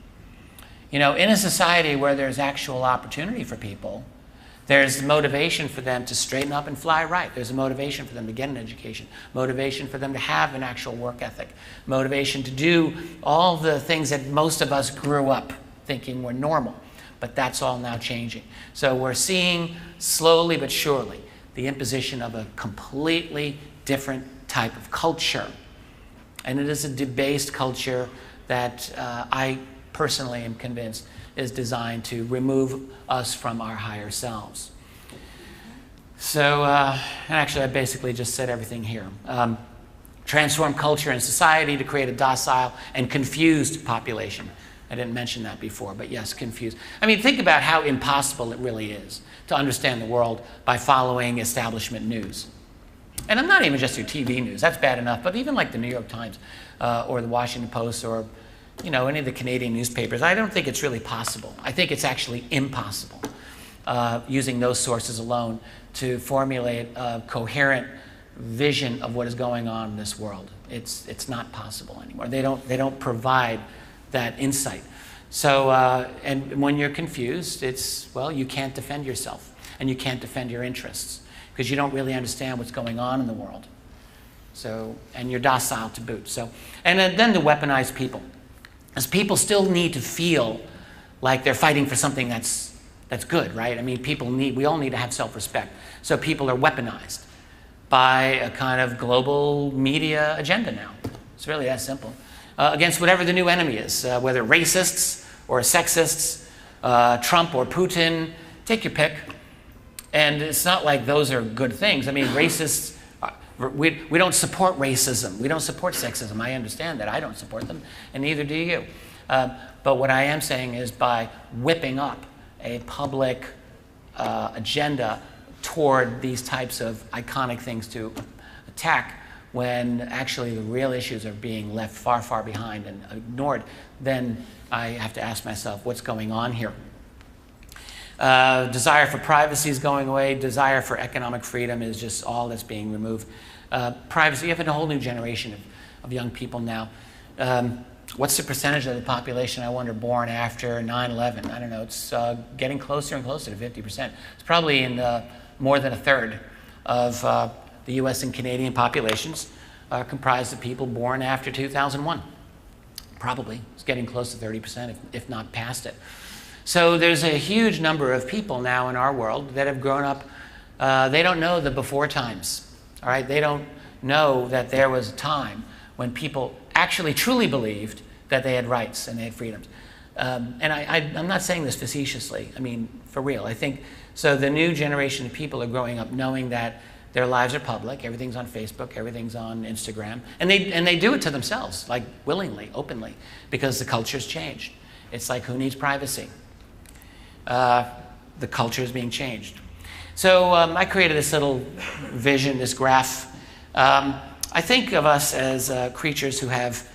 You know, in a society where there's actual opportunity for people, there's motivation for them to straighten up and fly right. There's a motivation for them to get an education, motivation for them to have an actual work ethic, motivation to do all the things that most of us grew up thinking were normal. But that's all now changing. So we're seeing, slowly but surely, the imposition of a completely different type of culture. And it is a debased culture that I personally am convinced is designed to remove us from our higher selves. So, and actually I basically just said everything here. Transform culture and society to create a docile and confused population. I didn't mention that before, but yes, confused. I mean, think about how impossible it really is to understand the world by following establishment news. And I'm not even just your TV news, that's bad enough, but even like the New York Times or the Washington Post or, you know, any of the Canadian newspapers, I don't think it's really possible. I think it's actually impossible using those sources alone to formulate a coherent vision of what is going on in this world. It's not possible anymore. They don't provide that insight. So, and when you're confused, it's, well, you can't defend yourself and you can't defend your interests because you don't really understand what's going on in the world. So, and you're docile to boot. So, and then the weaponized people. As people still need to feel like they're fighting for something that's good, right? I mean, we all need to have self-respect. So people are weaponized by a kind of global media agenda now. It's really that simple. Against whatever the new enemy is, whether racists or sexists, Trump or Putin, take your pick. And it's not like those are good things. I mean, racists, we don't support racism. We don't support sexism. I understand that. I don't support them, and neither do you. But what I am saying is by whipping up a public agenda toward these types of iconic things to attack, when actually the real issues are being left far, far behind and ignored, then I have to ask myself, what's going on here? Desire for privacy is going away. Desire for economic freedom is just all that's being removed. Privacy, you have a whole new generation of young people now. What's the percentage of the population, I wonder, born after 9/11? I don't know. It's getting closer and closer to 50%. It's probably in more than a third of the US and Canadian populations are comprised of people born after 2001. Probably. It's getting close to 30%, if not past it. So there's a huge number of people now in our world that have grown up. They don't know the before times. All right? They don't know that there was a time when people actually truly believed that they had rights and they had freedoms. And I'm not saying this facetiously. I mean, for real. I think, so the new generation of people are growing up knowing that their lives are public. Everything's on Facebook. Everything's on Instagram. And they do it to themselves, like willingly, openly, because the culture's changed. It's like, who needs privacy? The culture is being changed. So I created this little vision, this graph. I think of us as creatures who have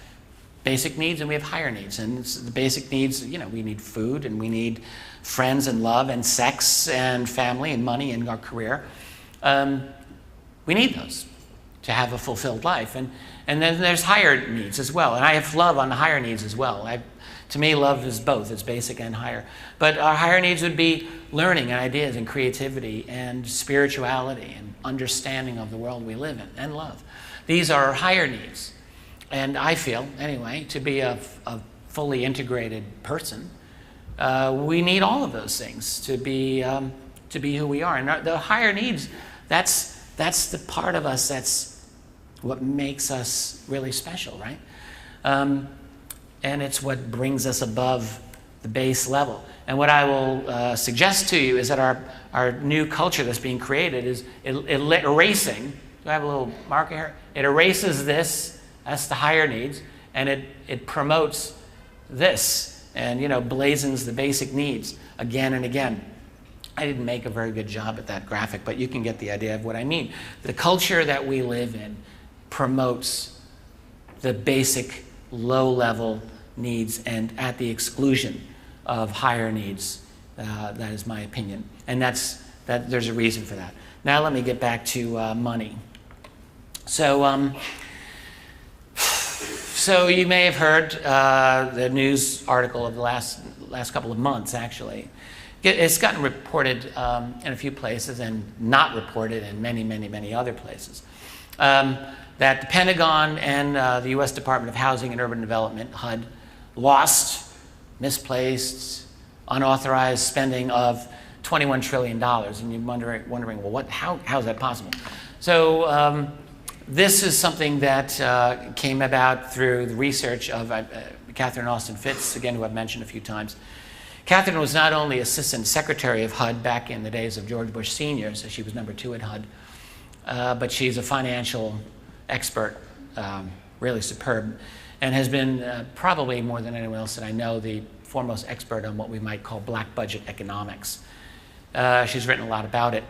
basic needs and we have higher needs. And the basic needs, you know, we need food and we need friends and love and sex and family and money and our career. We need those to have a fulfilled life. And then there's higher needs as well. And I have love on the higher needs as well. To me, love is both. It's basic and higher. But our higher needs would be learning and ideas and creativity and spirituality and understanding of the world we live in and love. These are our higher needs. And I feel, anyway, to be a fully integrated person, we need all of those things to be who we are. And the higher needs, that's the part of us that's what makes us really special, right? And it's what brings us above the base level. And what I will suggest to you is that our new culture that's being created is erasing, do I have a little marker here? It erases this, that's the higher needs, and it promotes this and, you know, blazons the basic needs again and again. I didn't make a very good job at that graphic, but you can get the idea of what I mean. The culture that we live in promotes the basic low-level needs and at the exclusion of higher needs. That is my opinion. And there's a reason for that. Now let me get back to money. So you may have heard the news article of the last couple of months, actually. It's gotten reported in a few places and not reported in many, many, many other places. That the Pentagon and the U.S. Department of Housing and Urban Development, HUD, lost, misplaced, unauthorized spending of $21 trillion. And you're wondering, well, how is that possible? So this is something that came about through the research of Catherine Austin Fitts, again, who I've mentioned a few times. Catherine was not only Assistant Secretary of HUD back in the days of George Bush Sr., so she was number 2 at HUD, but she's a financial expert, really superb, and has been probably more than anyone else that I know the foremost expert on what we might call black budget economics. She's written a lot about it,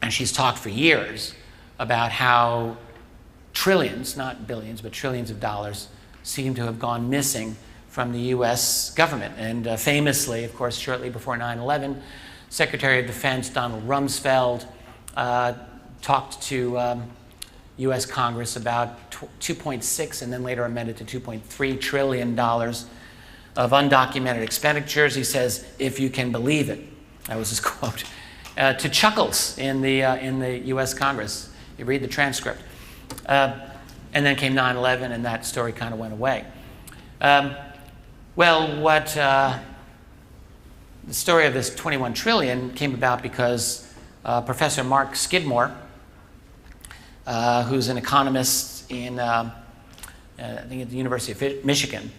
and she's talked for years about how trillions, not billions, but trillions of dollars seem to have gone missing from the U.S. government. And famously, of course, shortly before 9/11, Secretary of Defense Donald Rumsfeld talked to U.S. Congress about 2.6 and then later amended to $2.3 trillion of undocumented expenditures. He says, if you can believe it, that was his quote, to chuckles in the U.S. Congress. You read the transcript. And then came 9/11, and that story kind of went away. The story of this 21 trillion came about because Professor Mark Skidmore, who's an economist in, I think at the University of Michigan,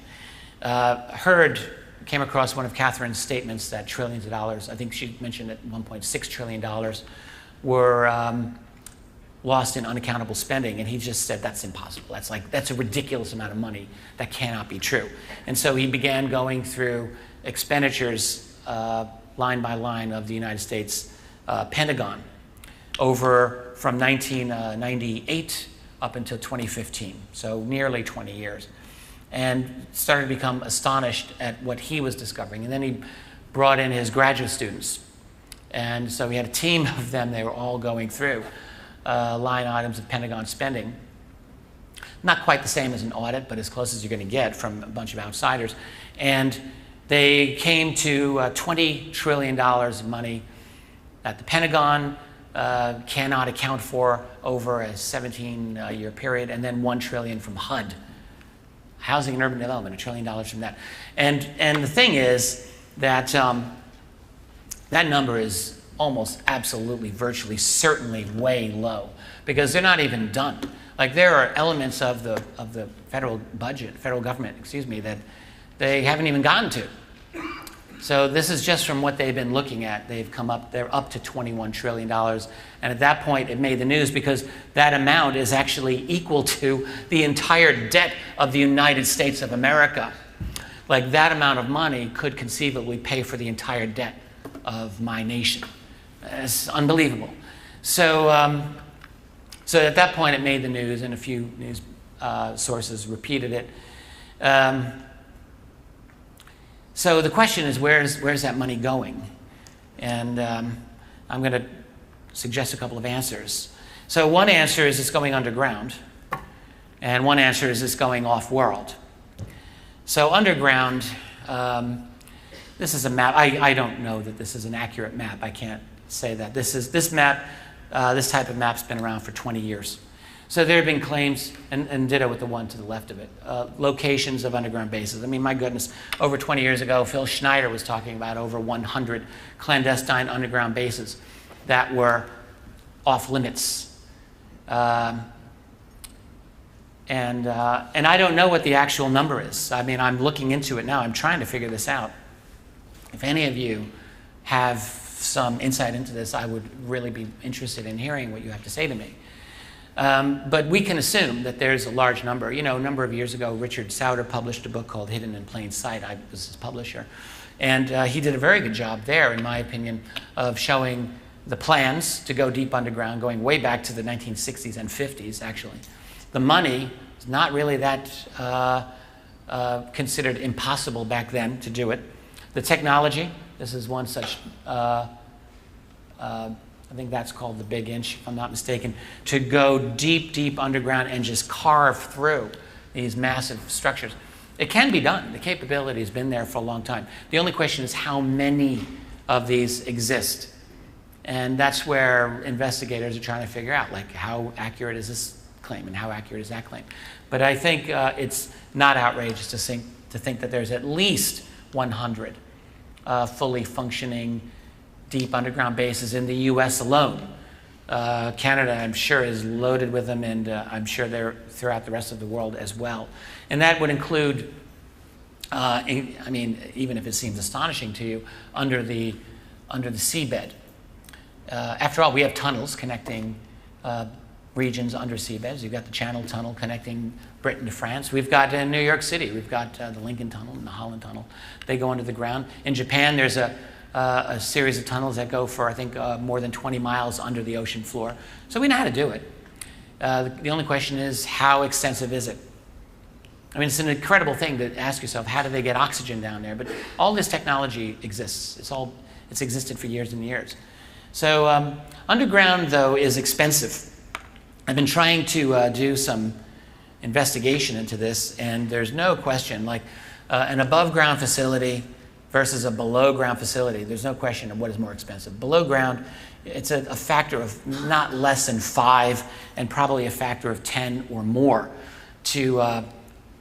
came across one of Catherine's statements that trillions of dollars, I think she mentioned that $1.6 trillion were lost in unaccountable spending, and he just said that's impossible. That's a ridiculous amount of money. That cannot be true. And so he began going through expenditures line by line of the United States Pentagon from 1998 up until 2015, so nearly 20 years, and started to become astonished at what he was discovering. And then he brought in his graduate students, and so he had a team of them. They were all going through line items of Pentagon spending. Not quite the same as an audit, but as close as you're going to get from a bunch of outsiders. And they came to $20 trillion of money that the Pentagon cannot account for over a 17-year period, and then $1 trillion from HUD. Housing and Urban Development, $1 trillion from that. And the thing is that that number is almost absolutely, virtually, certainly way low, because they're not even done. Like, there are elements of the federal government, that they haven't even gotten to. So this is just from what they've been looking at. They're up to $21 trillion. And at that point, it made the news because that amount is actually equal to the entire debt of the United States of America. Like, that amount of money could conceivably pay for the entire debt of my nation. It's unbelievable. So at that point, it made the news, and a few news sources repeated it. So the question is, where's that money going? And I'm going to suggest a couple of answers. So one answer is it's going underground, and one answer is it's going off-world. So underground, this is a map. I don't know that this is an accurate map. I can't say that. This type of map's been around for 20 years. So there have been claims, and ditto with the one to the left of it, locations of underground bases. I mean, my goodness, over 20 years ago, Phil Schneider was talking about over 100 clandestine underground bases that were off limits. And I don't know what the actual number is. I mean, I'm looking into it now. I'm trying to figure this out. If any of you have some insight into this, I would really be interested in hearing what you have to say to me. But we can assume that there's a large number. You know, a number of years ago, Richard Sauter published a book called Hidden in Plain Sight. I was his publisher. And he did a very good job there, in my opinion, of showing the plans to go deep underground, going way back to the 1960s and 50s, actually. The money is not really that considered impossible back then to do it. The technology, this is one such, I think that's called the Big Inch, if I'm not mistaken, to go deep, deep underground and just carve through these massive structures. It can be done. The capability has been there for a long time. The only question is how many of these exist. And that's where investigators are trying to figure out, like, how accurate is this claim and how accurate is that claim. But I think it's not outrageous to think that there's at least 100 fully functioning deep underground bases in the US alone. Canada, I'm sure, is loaded with them, and I'm sure they're throughout the rest of the world as well. And that would include, I mean, even if it seems astonishing to you, under the seabed. After all, we have tunnels connecting regions under seabeds. You've got the Channel Tunnel connecting Britain to France. We've got in New York City, we've got the Lincoln Tunnel and the Holland Tunnel. They go under the ground. In Japan, there's a series of tunnels that go for, I think, more than 20 miles under the ocean floor. So we know how to do it. The only question is, how extensive is it? I mean, it's an incredible thing to ask yourself, how do they get oxygen down there? But all this technology exists. It's existed for years and years. So underground, though, is expensive. I've been trying to do some investigation into this, and there's no question, like an above-ground facility versus a below-ground facility, there's no question of what is more expensive. Below ground, it's a factor of not less than 5 and probably a factor of 10 or more to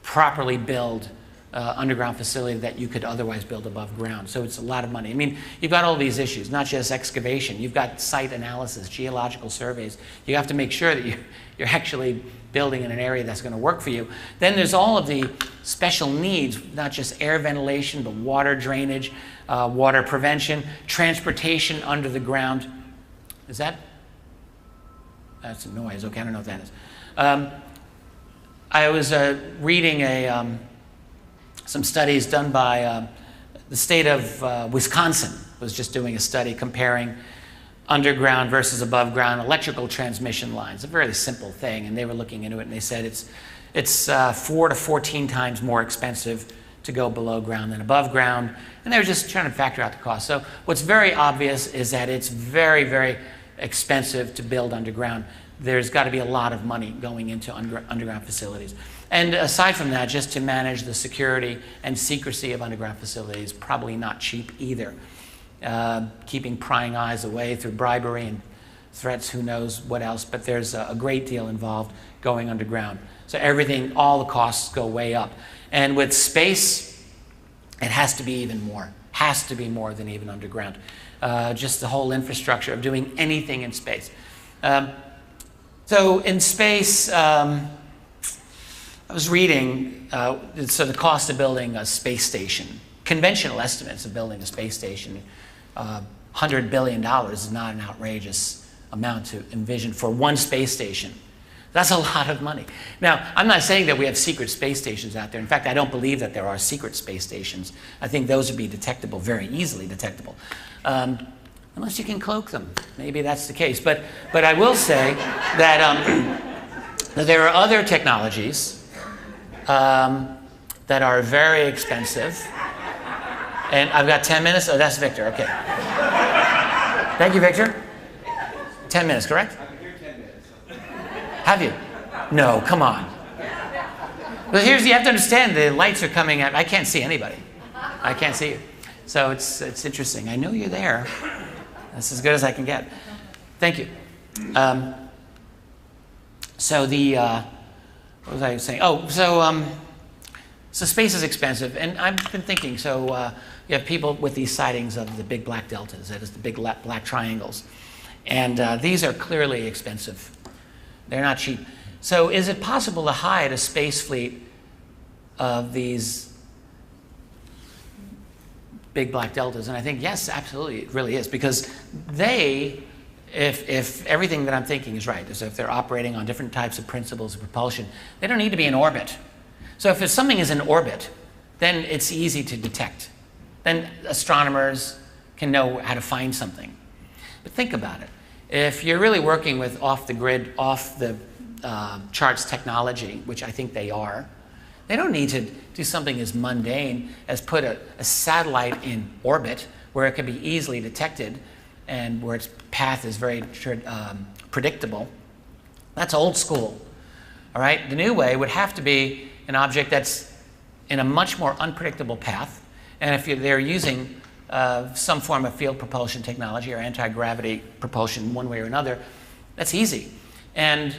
properly build underground facility that you could otherwise build above ground. So it's a lot of money. I mean, you've got all these issues, not just excavation. You've got site analysis, geological surveys. You have to make sure that you're actually building in an area that's going to work for you. Then there's all of the special needs, not just air ventilation, but water drainage, water prevention, transportation under the ground. Is that? That's a noise. Okay, I don't know what that is. I was reading some studies done by the state of Wisconsin. Was just doing a study comparing underground versus above ground electrical transmission lines. A very simple thing, and they were looking into it, and they said it's 4 to 14 times more expensive to go below ground than above ground, and they were just trying to factor out the cost. So what's very obvious is that it's very, very expensive to build underground. There's got to be a lot of money going into underground facilities. And aside from that, just to manage the security and secrecy of underground facilities, probably not cheap either. Keeping prying eyes away through bribery and threats, who knows what else, but there's a great deal involved going underground. So everything, all the costs go way up. And with space, it has to be even more. Has to be more than even underground. Just the whole infrastructure of doing anything in space. So in space, I was reading, so the cost of building a space station, conventional estimates of building a space station, $100 billion is not an outrageous amount to envision for one space station. That's a lot of money. Now, I'm not saying that we have secret space stations out there. In fact, I don't believe that there are secret space stations. I think those would be detectable, very easily detectable. Unless you can cloak them. Maybe that's the case. But I will say that there are other technologies that are very expensive. And I've got 10 minutes? Oh, that's Victor. Okay. Thank you, Victor. 10 minutes, correct? I've been here 10 minutes. Have you? No, come on. But you have to understand, the lights are coming at, I can't see anybody. I can't see you. So it's interesting. I know you're there. That's as good as I can get. Thank you. So what was I saying? Oh, so space is expensive, and I've been thinking, so you have people with these sightings of the big black deltas, that is the big black triangles, and these are clearly expensive. They're not cheap. So is it possible to hide a space fleet of these big black deltas? And I think, yes, absolutely, it really is, because they if everything that I'm thinking is right, is if they're operating on different types of principles of propulsion, they don't need to be in orbit. So if something is in orbit, then it's easy to detect. Then astronomers can know how to find something. But think about it. If you're really working with off-the-grid, off-the-charts technology, which I think they are, they don't need to do something as mundane as put a satellite in orbit where it can be easily detected and where its path is very predictable. That's old school. All right? The new way would have to be an object that's in a much more unpredictable path. And if they're using some form of field propulsion technology or anti-gravity propulsion one way or another, that's easy. And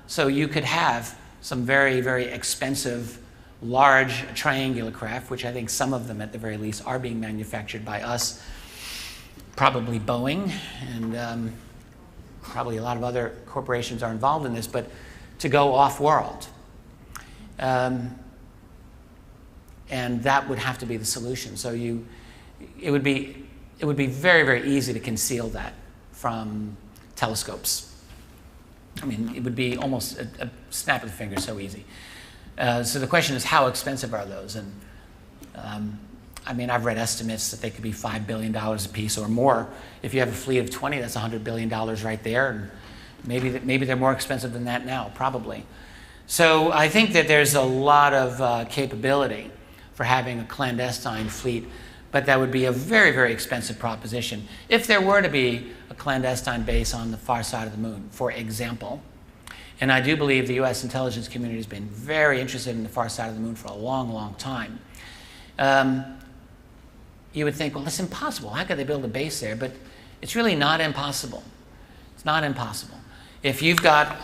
so you could have some very, very expensive, large triangular craft, which I think some of them at the very least are being manufactured by us, probably Boeing, and probably a lot of other corporations are involved in this, but to go off-world. And that would have to be the solution. So it would be very, very easy to conceal that from telescopes. I mean, it would be almost a snap of the finger, so easy. So the question is, how expensive are those? And I mean, I've read estimates that they could be $5 billion a piece or more. If you have a fleet of 20, that's $100 billion right there. And maybe they're more expensive than that now, probably. So I think that there's a lot of capability for having a clandestine fleet, but that would be a very, very expensive proposition. If there were to be a clandestine base on the far side of the moon, for example, and I do believe the US intelligence community has been very interested in the far side of the moon for a long, long time, you would think, well, that's impossible. How could they build a base there? But it's really not impossible. It's not impossible. If you've got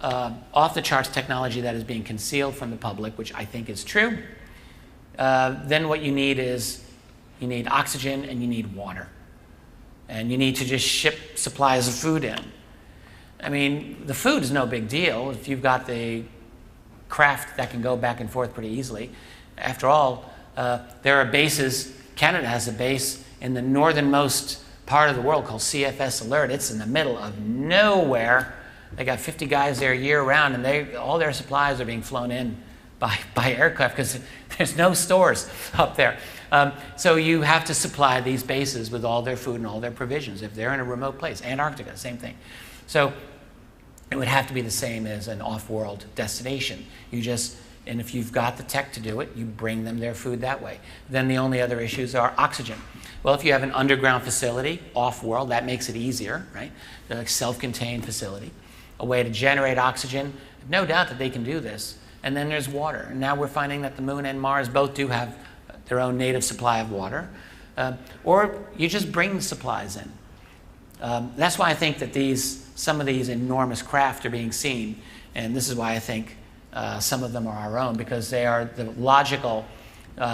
off-the-charts technology that is being concealed from the public, which I think is true, then what you need is you need oxygen and you need water. And you need to just ship supplies of food in. I mean, the food is no big deal if you've got the craft that can go back and forth pretty easily. After all, there are bases. Canada has a base in the northernmost part of the world called CFS Alert. It's in the middle of nowhere. They got 50 guys there year-round, and all their supplies are being flown in by aircraft because there's no stores up there. So you have to supply these bases with all their food and all their provisions if they're in a remote place. Antarctica, same thing. So it would have to be the same as an off-world destination. And if you've got the tech to do it, you bring them their food that way. Then the only other issues are oxygen. Well, if you have an underground facility, off-world, that makes it easier, right? A self-contained facility, a way to generate oxygen. No doubt that they can do this. And then there's water. And now we're finding that the moon and Mars both do have their own native supply of water. Or you just bring supplies in. That's why I think that some of these enormous craft are being seen. And this is why I think some of them are our own, because they are the logical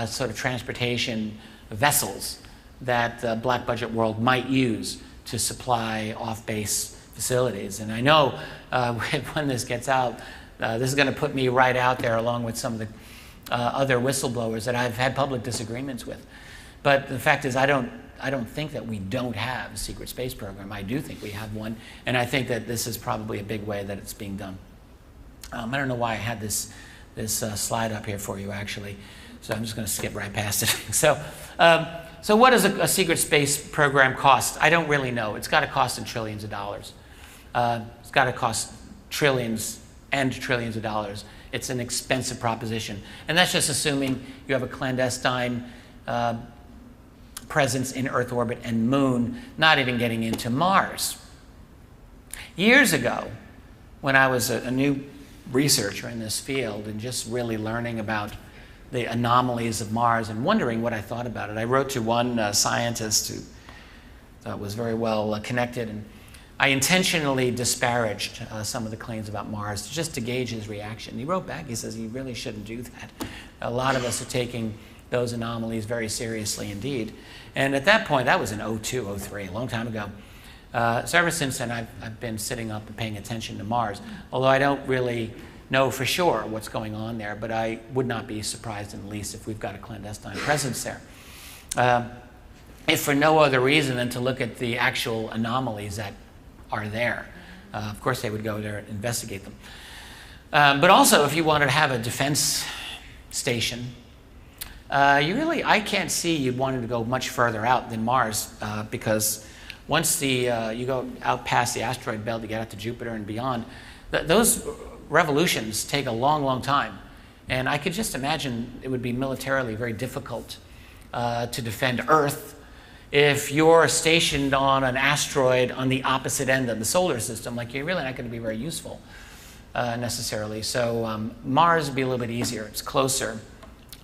sort of transportation vessels that the black budget world might use to supply off-base facilities. And I know when this gets out, this is going to put me right out there along with some of the other whistleblowers that I've had public disagreements with. But the fact is, I don't think that we don't have a secret space program. I do think we have one, and I think that this is probably a big way that it's being done. I don't know why I had this slide up here for you, actually, so I'm just going to skip right past it. So what does a secret space program cost? I don't really know. It's got to cost in trillions of dollars. It's got to cost trillions and trillions of dollars. It's an expensive proposition. And that's just assuming you have a clandestine presence in Earth orbit and moon, not even getting into Mars. Years ago, when I was a new researcher in this field and just really learning about the anomalies of Mars and wondering what I thought about it, I wrote to one scientist who thought was very well connected, and I intentionally disparaged some of the claims about Mars just to gauge his reaction. He wrote back, he says, you really shouldn't do that. A lot of us are taking those anomalies very seriously indeed. And at that point, that was in 02, 03, a long time ago. So ever since then, I've been sitting up and paying attention to Mars, although I don't really know for sure what's going on there, but I would not be surprised in the least if we've got a clandestine presence there. if for no other reason than to look at the actual anomalies that are there. Of course, they would go there and investigate them. But also, if you wanted to have a defense station, I can't see you wanting to go much further out than Mars, because once you go out past the asteroid belt, you get out to Jupiter and beyond, those revolutions take a long, long time. And I could just imagine it would be militarily very difficult to defend Earth if you're stationed on an asteroid on the opposite end of the solar system. Like, you're really not going to be very useful necessarily. So Mars would be a little bit easier. It's closer.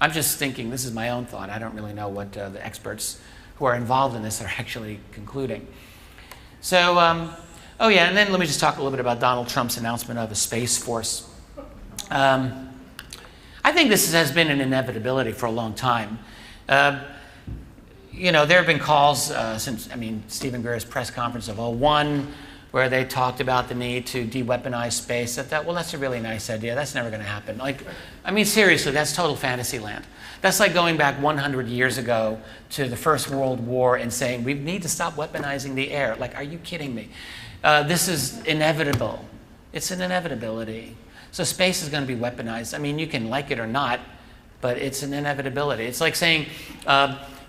I'm just thinking, this is my own thought. I don't really know what the experts who are involved in this are actually concluding. So, oh yeah, and then let me just talk a little bit about Donald Trump's announcement of a Space Force. I think this has been an inevitability for a long time. You know, there have been calls since, Stephen Greer's press conference of 2001, where they talked about the need to de-weaponize space. I thought, well, that's a really nice idea. That's never going to happen. Like, seriously, that's total fantasy land. That's like going back 100 years ago to the First World War and saying, we need to stop weaponizing the air. Like, are you kidding me? This is inevitable. It's an inevitability. So space is going to be weaponized. You can like it or not, but it's an inevitability. It's like saying,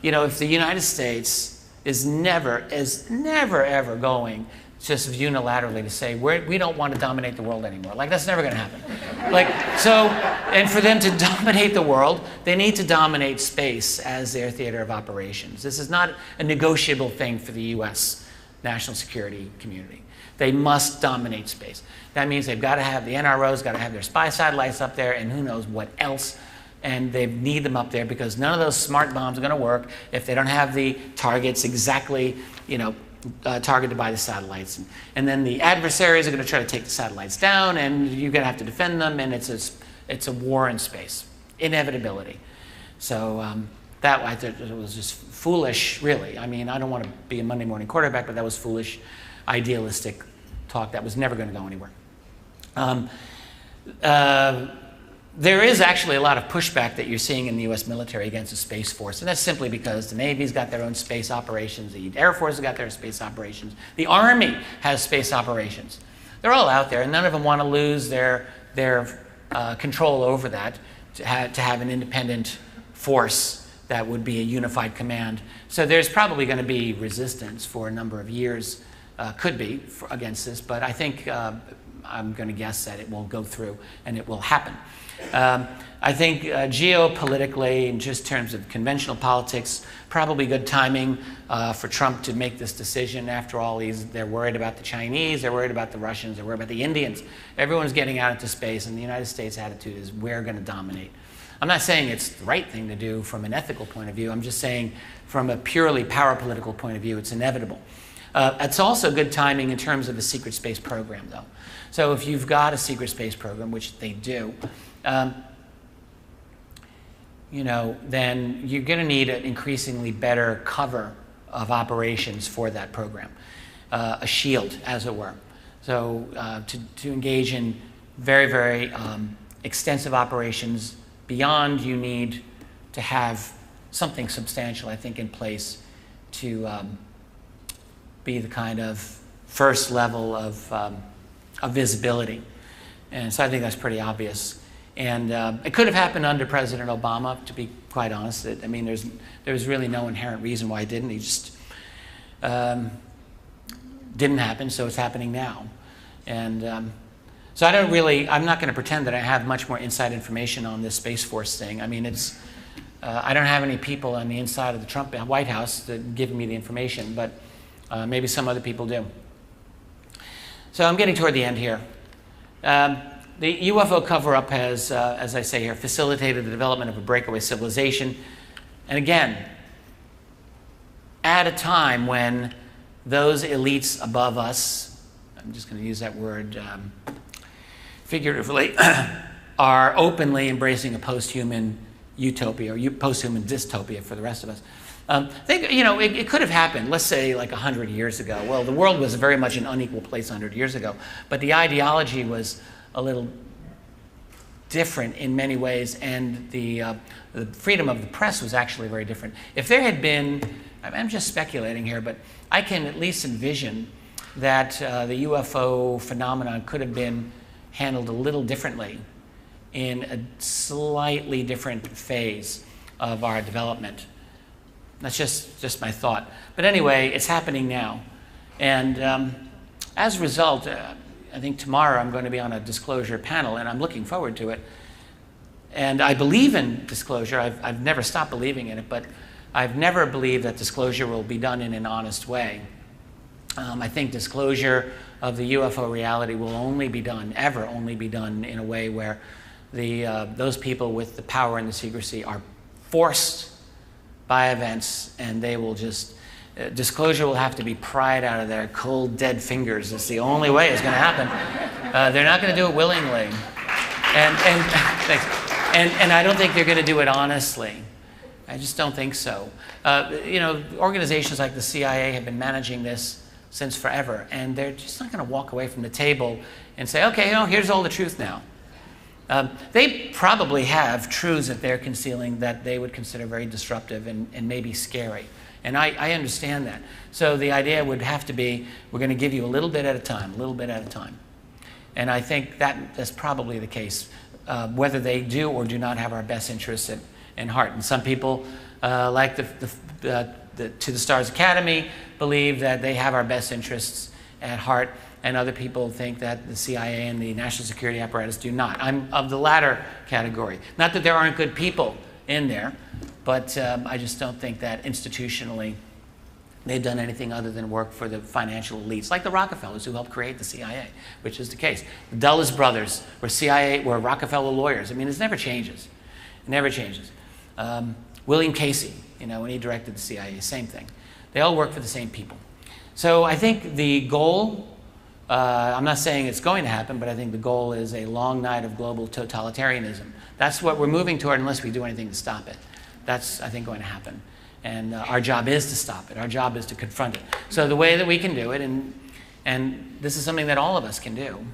you know, if the United States is never ever going just unilaterally to say we don't want to dominate the world anymore. Like, that's never going to happen. Like, so, and for them to dominate the world, they need to dominate space as their theater of operations. This is not a negotiable thing for the U.S. national security community. They must dominate space. That means they've got to have, the NRO's got to have their spy satellites up there and who knows what else. And they need them up there because none of those smart bombs are going to work if they don't have the targets exactly, you know, targeted by the satellites. And then the adversaries are going to try to take the satellites down, and you're going to have to defend them, and it's a war in space. Inevitability. So that, I thought it was just foolish, really. I don't want to be a Monday morning quarterback, but that was foolish, idealistic talk that was never going to go anywhere. There is actually a lot of pushback that you're seeing in the U.S. military against the Space Force, and that's simply because the Navy's got their own space operations, the Air Force has got their space operations, the Army has space operations. They're all out there, and none of them want to lose their control over that, to have an independent force that would be a unified command. So there's probably going to be resistance for a number of years, could be, against this, but I think I'm going to guess that it will go through and it will happen. I think geopolitically, in just terms of conventional politics, probably good timing for Trump to make this decision. After all, they're worried about the Chinese, they're worried about the Russians, they're worried about the Indians. Everyone's getting out into space, and the United States' attitude is we're going to dominate. I'm not saying it's the right thing to do from an ethical point of view. I'm just saying from a purely power political point of view, it's inevitable. It's also good timing in terms of the secret space program, though. So if you've got a secret space program, which they do, you know, then you're going to need an increasingly better cover of operations for that program, a shield, as it were. So to engage in very, very extensive operations beyond, you need to have something substantial, I think, in place to be the kind of first level of visibility. And so I think that's pretty obvious. And it could have happened under President Obama, to be quite honest. There's really no inherent reason why it didn't. He just didn't happen, so it's happening now. And so I'm not going to pretend that I have much more inside information on this Space Force thing. I don't have any people on the inside of the Trump White House that give me the information, but maybe some other people do. So I'm getting toward the end here. The UFO cover-up has, as I say here, facilitated the development of a breakaway civilization. And again, at a time when those elites above us, I'm just going to use that word figuratively, are openly embracing a post-human utopia or post-human dystopia for the rest of us. It could have happened, let's say like 100 years ago. Well, the world was very much an unequal place 100 years ago, but the ideology was a little different in many ways, and the freedom of the press was actually very different. If there had been, I'm just speculating here, but I can at least envision that the UFO phenomenon could have been handled a little differently in a slightly different phase of our development. That's just my thought. But anyway, it's happening now. And as a result, I think tomorrow I'm going to be on a disclosure panel, and I'm looking forward to it. And I believe in disclosure. I've never stopped believing in it, but I've never believed that disclosure will be done in an honest way. I think disclosure of the UFO reality will only be done, ever only be done, in a way where those people with the power and the secrecy are forced by events, and they will just, disclosure will have to be pried out of their cold, dead fingers. It's the only way it's going to happen. They're not going to do it willingly. And I don't think they're going to do it honestly. I just don't think so. You know, organizations like the CIA have been managing this since forever, and they're just not going to walk away from the table and say, okay, you know, here's all the truth now. They probably have truths that they're concealing that they would consider very disruptive and maybe scary. And I understand that. So the idea would have to be, we're going to give you a little bit at a time, a little bit at a time. And I think that's probably the case, whether they do or do not have our best interests in heart. And some people, like To the Stars Academy, believe that they have our best interests at heart, and other people think that the CIA and the national security apparatus do not. I'm of the latter category. Not that there aren't good people in there, but I just don't think that institutionally they've done anything other than work for the financial elites, like the Rockefellers who helped create the CIA, which is the case. The Dulles brothers were Rockefeller lawyers. I mean, it never changes. It never changes. William Casey, you know, when he directed the CIA, same thing. They all work for the same people. So I think the goal, I'm not saying it's going to happen, but I think the goal is a long night of global totalitarianism. That's what we're moving toward unless we do anything to stop it. That's, I think, going to happen. And our job is to stop it. Our job is to confront it. So the way that we can do it, and this is something that all of us can do,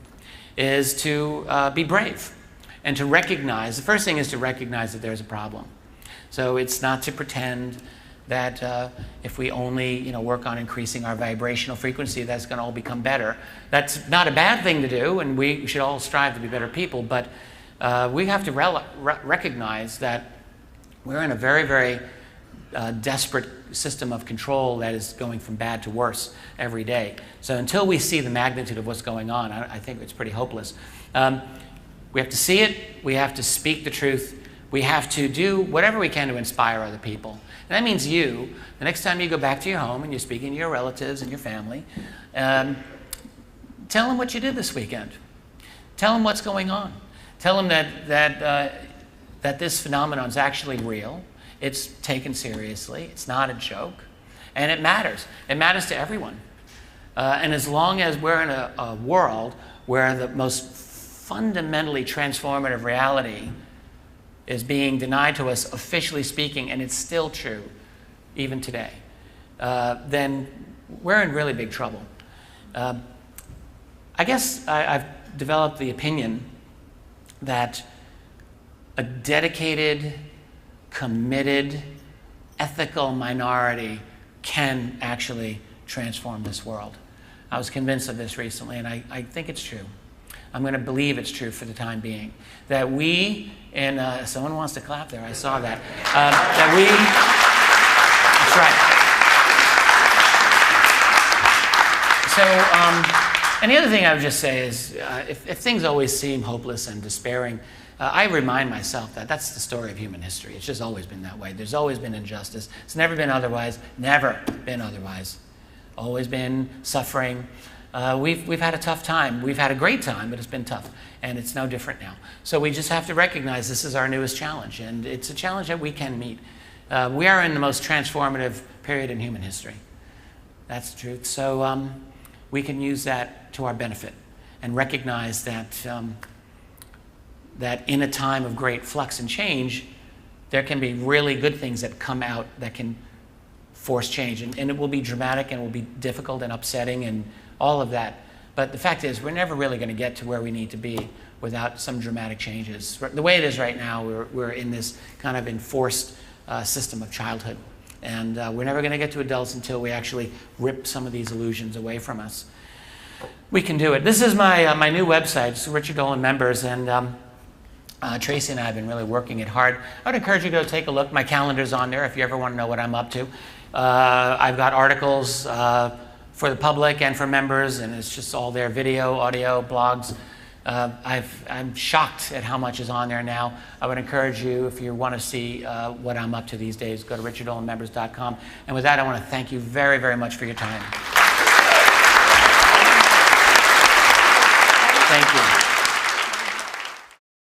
is to be brave and to recognize. The first thing is to recognize that there's a problem. So it's not to pretend that if we only, you know, work on increasing our vibrational frequency, that's going to all become better. That's not a bad thing to do, and we should all strive to be better people. But we have to recognize that we're in a very, very desperate system of control that is going from bad to worse every day. So until we see the magnitude of what's going on, I think it's pretty hopeless. We have to see it. We have to speak the truth. We have to do whatever we can to inspire other people. And that means you, the next time you go back to your home and you're speaking to your relatives and your family, tell them what you did this weekend. Tell them what's going on. Tell them that this phenomenon is actually real. It's taken seriously. It's not a joke. And it matters. It matters to everyone. And as long as we're in a world where the most fundamentally transformative reality is being denied to us, officially speaking, and it's still true even today, then we're in really big trouble. I guess I've developed the opinion that a dedicated, committed, ethical minority can actually transform this world. I was convinced of this recently, and I think it's true. I'm going to believe it's true for the time being. That we, and someone wants to clap there, I saw that. That we, that's right. So, and the other thing I would just say is, if things always seem hopeless and despairing, I remind myself that that's the story of human history. It's just always been that way. There's always been injustice. It's never been otherwise. Never been otherwise. Always been suffering. We've had a tough time. We've had a great time, but it's been tough, and it's no different now. So we just have to recognize this is our newest challenge, and it's a challenge that we can meet. We are in the most transformative period in human history. That's the truth. So we can use that to our benefit and recognize that that in a time of great flux and change, there can be really good things that come out that can force change, and it will be dramatic and it will be difficult and upsetting and all of that. But the fact is, we're never really going to get to where we need to be without some dramatic changes. The way it is right now, we're in this kind of enforced system of childhood. And we're never going to get to adults until we actually rip some of these illusions away from us. We can do it. This is my new website. It's Richard Dolan Members, and Tracy and I have been really working it hard. I would encourage you to go take a look. My calendar's on there if you ever want to know what I'm up to. I've got articles for the public and for members, and it's just all there, video, audio, blogs. I'm shocked at how much is on there now. I would encourage you, if you want to see what I'm up to these days, go to richarddolanmembers.com. And with that, I want to thank you very, very much for your time. Thank you.